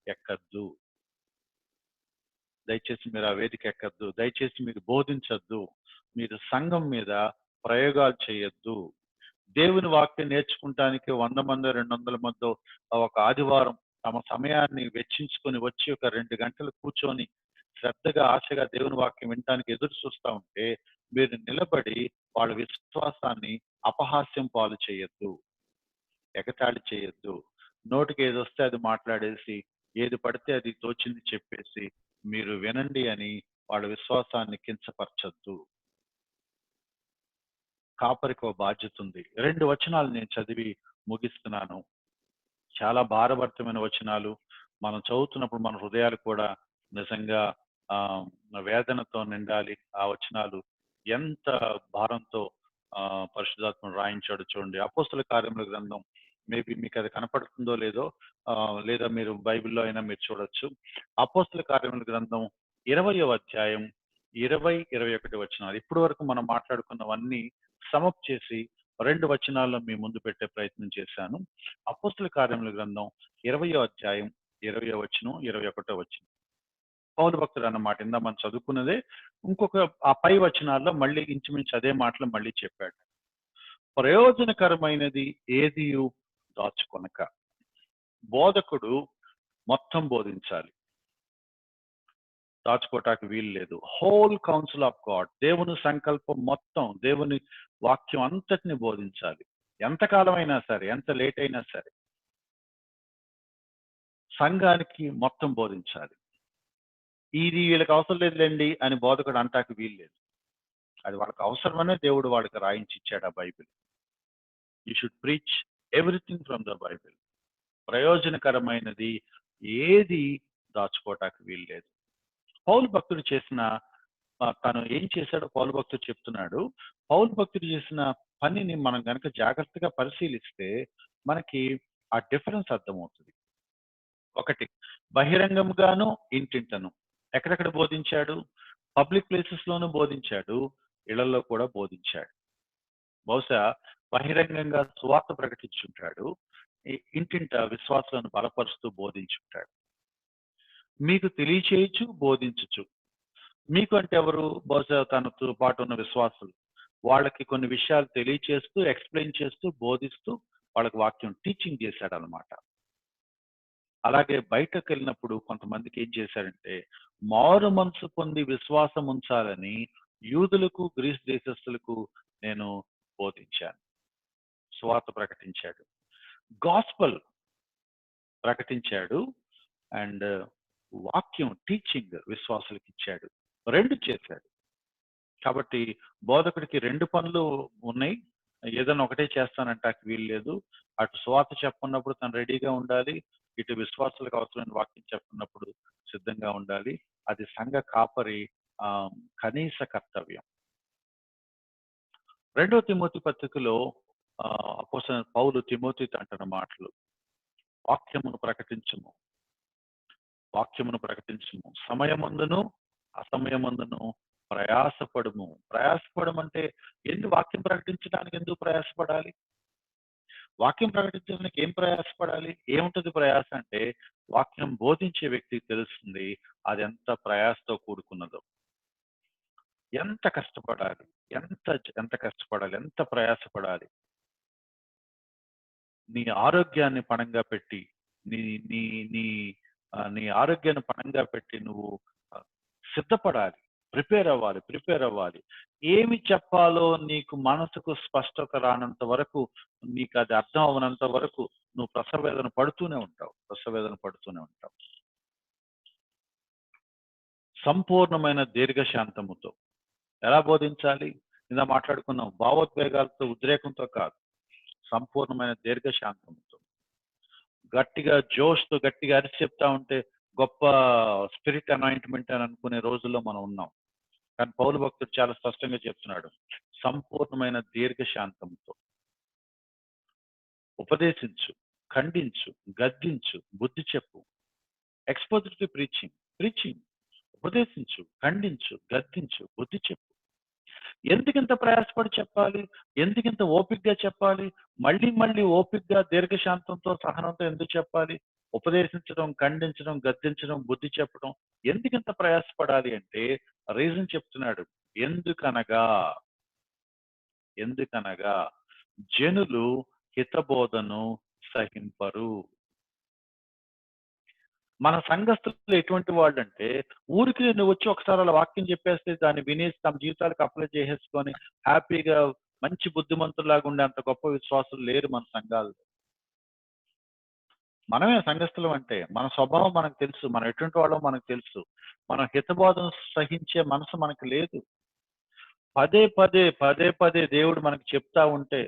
ఎక్కద్దు. దయచేసి మీరు ఆ వేదిక ఎక్కద్దు. దయచేసి మీరు బోధించొద్దు. మీరు సంఘం మీద ప్రయోగాలు చేయొద్దు. దేవుని వాక్యం నేర్చుకుంటానికి 100 మందో, 200 మందో ఒక ఆదివారం తమ సమయాన్ని వెచ్చించుకొని వచ్చి ఒక 2 గంటలు కూర్చొని శ్రద్ధగా, ఆశగా దేవుని వాక్యం వినటానికి ఎదురు చూస్తా ఉంటే మీరు నిలబడి వాళ్ళ విశ్వాసాన్ని అపహాస్యం పాలు చేయొద్దు. ఎగతాళి చేయొద్దు. నోటికి ఏదొస్తే అది మాట్లాడేసి, ఏది పడితే అది తోచింది చెప్పేసి, మీరు వినండి అని వాళ్ళ విశ్వాసాన్ని కించపరచొద్దు. కాపరికి ఓ బాధ్యత ఉంది. 2 వచనాలు నేను చదివి ముగిస్తున్నాను. చాలా భారభరితమైన వచనాలు. మనం చదువుతున్నప్పుడు మన హృదయాలు కూడా నిజంగా వేదనతో నిండాలి. ఆ వచనాలు ఎంత భారంతో పరిశుద్ధాత్ముడు రాయించాడో చూడండి. అపోస్తల కార్యముల గ్రంథం మేబీ మీకు అది కనపడుతుందో లేదో లేదా మీరు బైబిల్‌లో అయినా మీరు చూడొచ్చు. అపోస్తల కార్యముల గ్రంథం 20వ అధ్యాయం 20, 21 వచనాలు. ఇప్పటి వరకు మనం మాట్లాడుకున్నవన్నీ సమప్ చేసి 2 వచనాల్లో మీ ముందు పెట్టే ప్రయత్నం చేశాను. అపోస్తల కార్యముల గ్రంథం 20వ అధ్యాయం 20వ వచనం, 21వ వచనం. పౌలు భక్తుడు అన్నమాట. ఇందాక మనం చదువుకున్నదే ఇంకొక ఆ పై వచనాల్లో మళ్ళీ ఇంచుమించు అదే మాటలు మళ్ళీ చెప్పాడు. ప్రయోజనకరమైనది ఏదియు దాచుకొనక. బోధకుడు మొత్తం బోధించాలి. దాచుకోవటానికి వీలు లేదు. హోల్ కౌన్సిల్ ఆఫ్ గాడ్, దేవుని సంకల్పం మొత్తం, దేవుని వాక్యం అంతటిని బోధించాలి. ఎంతకాలం అయినా సరే, ఎంత లేట్ అయినా సరే సంఘానికి మొత్తం బోధించాలి. ఇది వీళ్ళకి అవసరం లేదులేండి అని బోధకుడు అంటానికి వీలు లేదు. అది వాళ్ళకి అవసరమనే దేవుడు వాళ్ళకి రాయించి ఇచ్చాడు ఆ Bible. You should preach everything from the Bible. ప్రయోజనకరమైనది ఏది దాచుకోవటానికి వీలు లేదు. పౌలు భక్తుడు చేసిన తను ఏం చేశాడో పౌలు భక్తుడు చెప్తున్నాడు. పౌలు భక్తుడు చేసిన పనిని మనం గనక జాగ్రత్తగా పరిశీలిస్తే మనకి ఆ డిఫరెన్స్ అర్థమవుతుంది. ఒకటి, బహిరంగంగాను, ఇంటింటను. ఎక్కడెక్కడ బోధించాడు? పబ్లిక్ ప్లేసెస్ లోనూ బోధించాడు, ఇళ్లలో కూడా బోధించాడు. బహుశా బహిరంగంగా సువార్త ప్రకటించుంటాడు, ఇంటింట విశ్వాసులను బలపరుస్తూ బోధించుంటాడు. మీకు తెలియచేయచ్చు, బోధించచ్చు. మీకు అంటే ఎవరు? బహుశా తనతో పాటు ఉన్న విశ్వాసులు. వాళ్ళకి కొన్ని విషయాలు తెలియచేస్తూ, ఎక్స్ప్లెయిన్ చేస్తూ, బోధిస్తూ వాళ్ళకి వాక్యం టీచింగ్ చేశాడనమాట. అలాగే బయటకెళ్ళినప్పుడు కొంతమందికి ఏం చేశాడంటే, మారు మనసు పొంది విశ్వాసం ఉంచాలని యూదులకు, గ్రీస్ దేశస్థులకు నేను బోధించాను. సువార్త ప్రకటించాడు. గాస్పల్ ప్రకటించాడు. అండ్ వాక్యం టీచింగ్ విశ్వాసులకు ఇచ్చాడు. 2 చేశాడు. కాబట్టి బోధకుడికి 2 పనులు ఉన్నాయి. ఏదైనా ఒకటే చేస్తానంటానికి వీలు లేదు. అటు సువార్త చెప్పుకున్నప్పుడు తను రెడీగా ఉండాలి. ఇటు విశ్వాసులకు అవసరమైన వాక్యం చెప్పుకున్నప్పుడు సిద్ధంగా ఉండాలి. అది సంఘ కాపరి కనీస కర్తవ్యం. 2 తిమోతి పత్రికలో అపోస్తలుడైన పౌలు తిమోతితో అంటున్న మాటలు, వాక్యమును ప్రకటించుము, వాక్యమును ప్రకటించుము, సమయమందును అసమయమందును ప్రయాసపడుము. ప్రయాసపడమంటే వాక్యం ప్రకటించడానికి ఎందుకు ప్రయాసపడాలి? వాక్యం ప్రకటించడానికి ఏం ప్రయాసపడాలి? ఏముంటది ప్రయాస అంటే, వాక్యం బోధించే వ్యక్తికి తెలుస్తుంది అది ఎంత ప్రయాసతో కూడుకున్నదో. ఎంత కష్టపడాలి, ఎంత కష్టపడాలి, ఎంత ప్రయాసపడాలి. నీ ఆరోగ్యాన్ని పణంగా పెట్టి, నీ నీ నీ నీ ఆరోగ్యాన్ని పణంగా పెట్టి నువ్వు సిద్ధపడాలి, ప్రిపేర్ అవ్వాలి. ఏమి చెప్పాలో నీకు మనసుకు స్పష్టత రానంత వరకు, నీకు అది అర్థం అవ్వనంత వరకు నువ్వు ప్రసవేదన పడుతూనే ఉంటావు. సంపూర్ణమైన దీర్ఘశాంతముతో ఎలా బోధించాలి? ఇలా మాట్లాడుకున్నాం. భావోద్వేగాలతో, ఉద్రేకంతో కాదు, సంపూర్ణమైన దీర్ఘశాంతంతో. గట్టిగా జోష్తో గట్టిగా అరిచి చెప్తా ఉంటే గొప్ప స్పిరిట్ అనాయింట్మెంట్ అని అనుకునే రోజుల్లో మనం ఉన్నాం. కానీ పౌలు భక్తుడు చాలా స్పష్టంగా చెప్తున్నాడు, సంపూర్ణమైన దీర్ఘశాంతంతో ఉపదేశించు, ఖండించు, గద్దించు, బుద్ధి చెప్పు. ఎక్స్పోజిటరీ ప్రీచింగ్, ఉపదేశించు, ఖండించు, గద్దించు, బుద్ధి చెప్పు. ఎందుకింత ప్రయాసపడి చెప్పాలి? ఎందుకింత ఓపికగా చెప్పాలి? మళ్ళీ ఓపికగా దీర్ఘశాంతంతో, సహనంతో ఎందుకు చెప్పాలి? ఉపదేశించడం, ఖండించడం, గద్దించడం, బుద్ధి చెప్పడం ఎందుకింత ప్రయాసపడాలి అంటే రీజన్ చెప్తున్నాడు. ఎందుకనగా జనులు హితబోధను సహింపరు. మన సంఘస్థులు ఎటువంటి వాళ్ళంటే, ఊరికి నువ్వు వచ్చి ఒకసారి అలా వాక్యం చెప్పేస్తే దాన్ని వినేసి తమ జీవితాలకు అప్లై చేసేసుకొని హ్యాపీగా మంచి బుద్ధిమంతుల్లాగా ఉండే అంత గొప్ప విశ్వాసులు లేరు మన సంఘాల్లో. మనమే సంఘస్థులం అంటే, మన స్వభావం మనకు తెలుసు, మనం ఎటువంటి వాళ్ళో మనకు తెలుసు. మనం హితబోధను సహించే మనసు మనకు లేదు. పదే దేవుడు మనకు చెప్తా ఉంటే,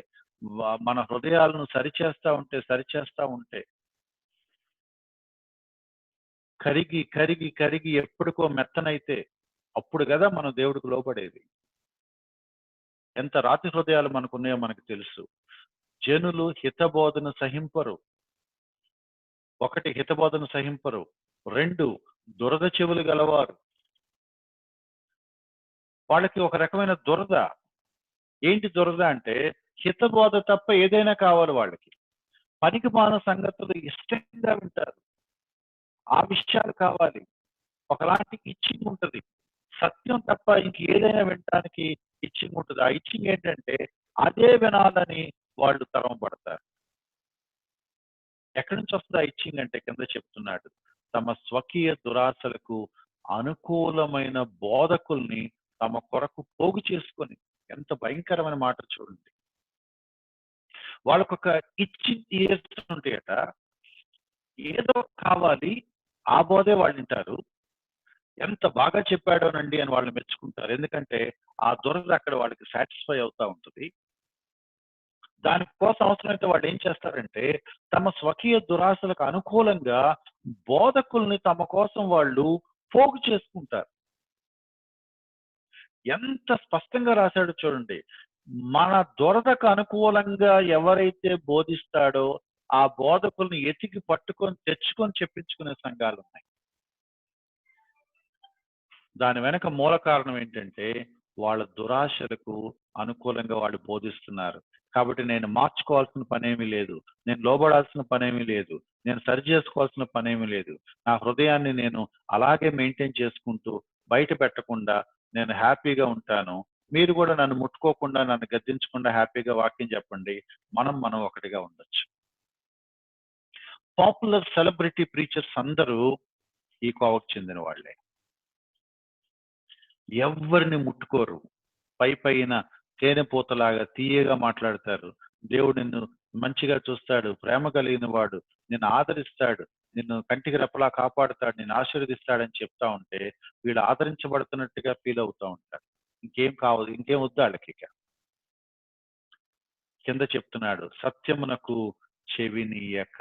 మన హృదయాలను సరిచేస్తా ఉంటే కరిగి ఎప్పటికో మెత్తనైతే అప్పుడు కదా మనం దేవుడికి లోబడేది. ఎంత రాతి హృదయాలు మనకున్నాయో మనకు తెలుసు. జనులు హితబోధను సహింపరు. 1 హితబోధను సహింపరు. 2 దురద చెవులు గలవారు. వాళ్ళకి ఒక రకమైన దురద. ఏంటి దురద అంటే, హితబోధ తప్ప ఏదైనా కావాలి వాళ్ళకి. పనికిమాలిన సంగతులు ఇష్టంగా వింటారు. ఆ విషయాలు కావాలి. ఒకలాంటి ఇచ్చింగ్ ఉంటది. సత్యం తప్ప ఇంకేదైనా వినటానికి ఇచ్చింగ్ ఉంటది. ఆ ఇచ్చింగ్ ఏంటంటే అదే వినాలని వాళ్ళు తరం పడతారు. ఎక్కడి నుంచి వస్తుంది ఆ ఇచ్చింగ్ అంటే కింద చెప్తున్నాడు, తమ స్వకీయ దురాశలకు అనుకూలమైన బోధకుల్ని తమ కొరకు పోగు చేసుకొని. ఎంత భయంకరమైన మాట చూడండి. వాళ్ళకొక ఇచ్చింగ్ ఇయర్స్ ఉంటాయట. ఏదో కావాలి, ఆ బోధే వాళ్ళు వింటారు. ఎంత బాగా చెప్పాడోనండి అని వాళ్ళు మెచ్చుకుంటారు. ఎందుకంటే ఆ దురద అక్కడ వాళ్ళకి సాటిస్ఫై అవుతా ఉంటుంది. దానికోసం అవసరమైతే వాళ్ళు ఏం చేస్తారంటే, తమ స్వకీయ దురాశలకు అనుకూలంగా బోధకుల్ని తమ కోసం వాళ్ళు పోగు చేసుకుంటారు. ఎంత స్పష్టంగా రాశాడో చూడండి. మన దురదకు అనుకూలంగా ఎవరైతే బోధిస్తాడో ఆ బోధకుల్ని ఎతికి పట్టుకొని తెచ్చుకొని చెప్పించుకునే సంఘాలు ఉన్నాయి. దాని వెనక మూల కారణం ఏంటంటే వాళ్ళ దురాశలకు అనుకూలంగా వాళ్ళు బోధిస్తున్నారు. కాబట్టి నేను మార్చుకోవాల్సిన పనేమీ లేదు. నేను లోబడాల్సిన పనేమీ లేదు. నేను సరి చేసుకోవాల్సిన పనేమీ లేదు. నా హృదయాన్ని నేను అలాగే మెయింటైన్ చేసుకుంటూ బయట పెట్టకుండా నేను హ్యాపీగా ఉంటాను. మీరు కూడా నన్ను ముట్టుకోకుండా, నన్ను గద్దించకుండా హ్యాపీగా వాక్యం చెప్పండి. మనం ఒకటిగా ఉండొచ్చు. పాపులర్ సెలబ్రిటీ ప్రీచర్స్ అందరూ ఈ కోవకు చెందిన వాళ్ళే. ఎవ్వరిని ముట్టుకోరు. పైన తేనెపూతలాగా తీయగా మాట్లాడతారు. దేవుడు నిన్ను మంచిగా చూస్తాడు, ప్రేమ కలిగిన వాడు, నిన్ను ఆదరిస్తాడు, నిన్ను కంటికి రెప్పలా కాపాడుతాడు, నిన్ను ఆశీర్వదిస్తాడని చెప్తా ఉంటే వీళ్ళు ఆదరించబడుతున్నట్టుగా ఫీల్ అవుతా ఉంటారు. ఇంకేం కావదు, ఇంకేం వద్దు వాళ్ళకి ఇక. కింద చెప్తున్నాడు, సత్యమునకు చెవినీయక.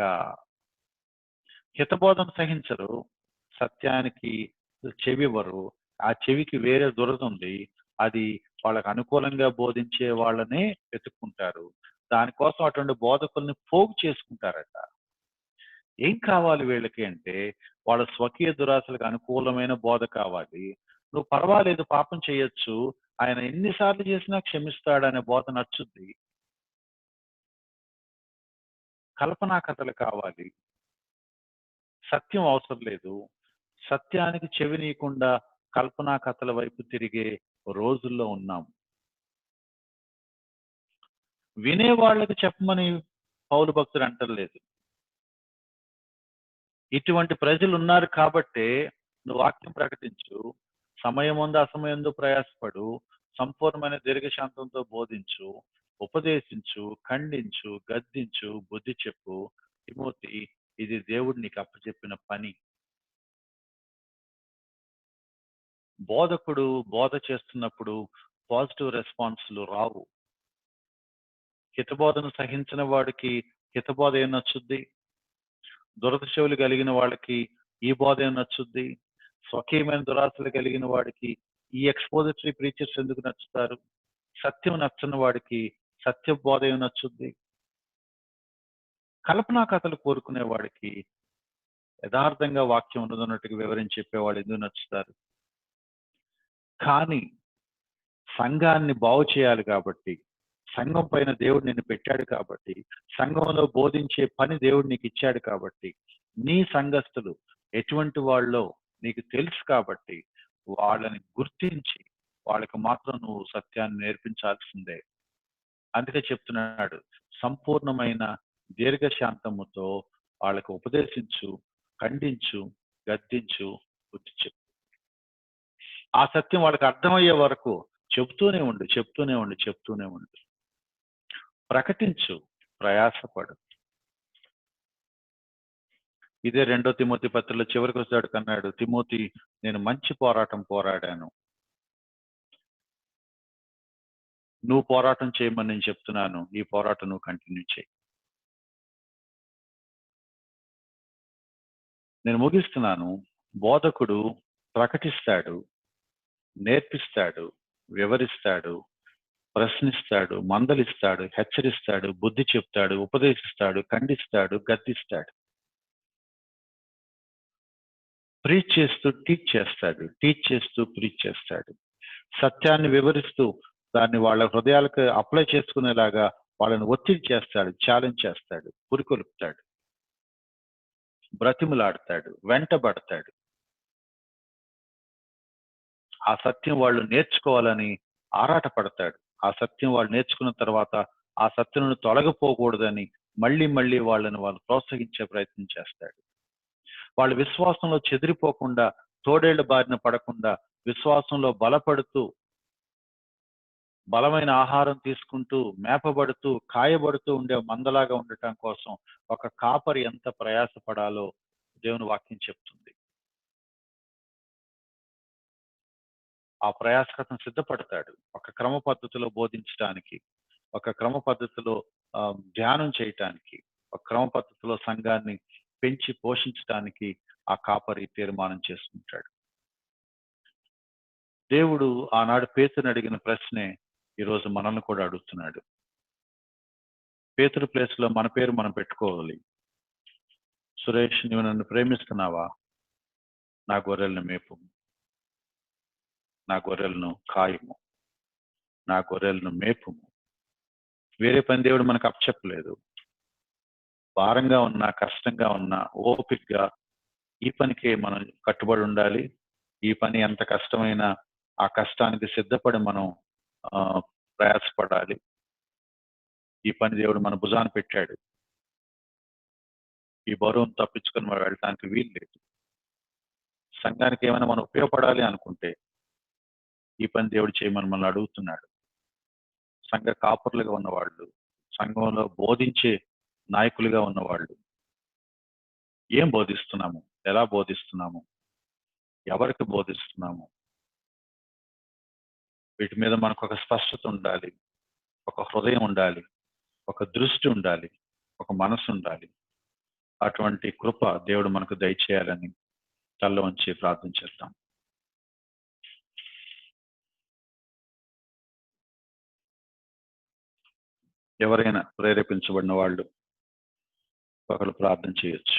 హితబోధన సహించరు, సత్యానికి చెవివ్వరు. ఆ చెవికి వేరే దురద ఉంది. అది వాళ్ళకు అనుకూలంగా బోధించే వాళ్ళనే వెతుక్కుంటారు. దానికోసం అటువంటి బోధకుల్ని పోగు చేసుకుంటారట. ఏం కావాలి వీళ్ళకి అంటే వాళ్ళ స్వకీయ దురాశలకు అనుకూలమైన బోధ కావాలి. నువ్వు పర్వాలేదు, పాపం చేయొచ్చు, ఆయన ఎన్నిసార్లు చేసినా క్షమిస్తాడనే బోధ నచ్చుద్ది. కల్పనా కథలు కావాలి. సత్యం అవసరం లేదు. సత్యానికి చెవినీయకుండా కల్పనా కథల వైపు తిరిగే రోజుల్లో ఉన్నాం. వినే వాళ్ళకి చెప్పమని పౌలు భక్తుడు అంటలేదు. ఇటువంటి ప్రజలు ఉన్నారు కాబట్టే నువ్వు వాక్యం ప్రకటించు, సమయముందు అసమయందు ప్రయాసపడు, సంపూర్ణమైన దీర్ఘశాంతంతో బోధించు, ఉపదేశించు, ఖండించు, గద్దించు, బుద్ధి చెప్పు. తిమోతి, ఇది దేవుడు నీకు అప్పచెప్పిన పని. బోధకుడు బోధ చేస్తున్నప్పుడు పాజిటివ్ రెస్పాన్స్లు రావు. హితబోధను సహించిన వాడికి హితబోధ ఏం నచ్చుద్ది? దురద చెవులు కలిగిన వాళ్ళకి ఈ బోధ ఏం నచ్చుద్ది? స్వకీయమైన దురాశలు కలిగిన వాడికి ఈ ఎక్స్పోజిటరీ ప్రీచర్స్ ఎందుకు నచ్చుతారు? సత్యం నచ్చని వాడికి సత్య బోధ ఏం నచ్చుద్ది? కల్పనా కథలు కోరుకునే వాడికి యథార్థంగా వాక్యం ఉన్నదన్నట్టుగా వివరించి చెప్పేవాడు ఎందుకు నచ్చుతారు? కానీ సంఘాన్ని బాగు చేయాలి కాబట్టి, సంఘం పైన దేవుడు నిన్ను పెట్టాడు కాబట్టి, సంఘంలో బోధించే పని దేవుడు నీకు ఇచ్చాడు కాబట్టి, నీ సంఘస్థులు ఎటువంటి వాళ్ళో నీకు తెలుసు కాబట్టి వాళ్ళని గుర్తించి వాళ్ళకి మాత్రం నువ్వు సత్యాన్ని నేర్పించాల్సిందే. అందుకే చెప్తున్నాడు, సంపూర్ణమైన దీర్ఘశాంతముతో వాళ్ళకు ఉపదేశించు, ఖండించు, గద్దించు, బుద్ధి చెప్పు. ఆ సత్యం వాళ్ళకి అర్థమయ్యే వరకు చెప్తూనే ఉండు, చెప్తూనే ఉండు, చెప్తూనే ఉండు. ప్రకటించు, ప్రయాసపడు. ఇదే 2 తిమోతి పత్రికలో చివరికి వచ్చాడు కన్నాడు, తిమోతి, నేను మంచి పోరాటం పోరాడాను. నువ్వు పోరాటం చేయమని నేను చెప్తున్నాను. ఈ పోరాటం నువ్వు కంటిన్యూ చేయి. నేను ముగిస్తున్నాను. బోధకుడు ప్రకటిస్తాడు, నేర్పిస్తాడు, వివరిస్తాడు, ప్రశ్నిస్తాడు, మందలిస్తాడు, హెచ్చరిస్తాడు, బుద్ధి చెప్తాడు, ఉపదేశిస్తాడు, ఖండిస్తాడు, గద్దిస్తాడు. ప్రీచ్ చేస్తూ టీచ్ చేస్తాడు, టీచ్ చేస్తూ ప్రీచ్ చేస్తాడు. సత్యాన్ని వివరిస్తూ దాన్ని వాళ్ళ హృదయాలకు అప్లై చేసుకునేలాగా వాళ్ళని ఒత్తిడి చేస్తాడు, ఛాలెంజ్ చేస్తాడు, పురికొల్పుతాడు, బ్రతిములాడతాడు, వెంటబడతాడు. ఆ సత్యం వాళ్ళు నేర్చుకోవాలని ఆరాటపడతాడు. ఆ సత్యం వాళ్ళు నేర్చుకున్న తర్వాత ఆ సత్యం నుండి తొలగిపోకూడదని మళ్ళీ మళ్ళీ వాళ్ళు ప్రోత్సహించే ప్రయత్నం చేస్తాడు. వాళ్ళ విశ్వాసంలో చెదిరిపోకుండా, తోడేళ్ల బారిన పడకుండా, విశ్వాసంలో బలపడుతూ, బలమైన ఆహారం తీసుకుంటూ, మేపబడుతూ, కాయబడుతూ ఉండే మందలాగా ఉండటం కోసం ఒక కాపరి ఎంత ప్రయాసపడాలో దేవుని వాక్యం చెప్తుంది. ఆ ప్రయాసకతం సిద్ధపడతాడు. ఒక క్రమ పద్ధతిలో బోధించడానికి, ఒక క్రమ పద్ధతిలో ధ్యానం చేయటానికి, ఒక క్రమ పద్ధతిలో సంఘాన్ని పెంచి పోషించడానికి ఆ కాపరి తీర్మానం చేసుకుంటాడు. దేవుడు ఆనాడు పేతురుని అడిగిన ప్రశ్నే ఈరోజు మనల్ని కూడా అడుగుతున్నాడు. పేతురు ప్లేస్లో మన పేరు మనం పెట్టుకోవాలి. సురేష్, నువ్వు నన్ను ప్రేమిస్తున్నావా? నా గొర్రెలను మేపు, నా గొర్రెలను కాయము, నా గొర్రెలను మేపుము. వేరే పని దేవుడు మనకు అప్పచెప్పలేదు. భారంగా ఉన్నా, కష్టంగా ఉన్నా, ఓపికగా ఈ పనికే మనం కట్టుబడి ఉండాలి. ఈ పని ఎంత కష్టమైనా ఆ కష్టానికి సిద్ధపడి మనం ప్రయాసపడాలి. ఈ పని దేవుడు మన భుజాన పెట్టాడు. ఈ బరువును తప్పించుకొని మనం వెళ్ళడానికి వీలు లేదు. సంఘానికి ఏమైనా మనం ఉపయోగపడాలి అనుకుంటే ఈ పని దేవుడు చేయమని మనల్ని అడుగుతున్నాడు. సంఘ కాపరులుగా ఉన్నవాళ్ళు, సంఘంలో బోధించే నాయకులుగా ఉన్నవాళ్ళు ఏం బోధిస్తున్నాము, ఎలా బోధిస్తున్నాము, ఎవరికి బోధిస్తున్నాము, వీటి మీద మనకు ఒక స్పష్టత ఉండాలి, ఒక హృదయం ఉండాలి, ఒక దృష్టి ఉండాలి, ఒక మనసు ఉండాలి. అటువంటి కృప దేవుడు మనకు దయచేయాలని తల్ల వంచి ప్రార్థన చేద్దాం. ఎవరైనా ప్రేరేపించబడిన వాళ్ళు ఒకరు ప్రార్థన చేయొచ్చు.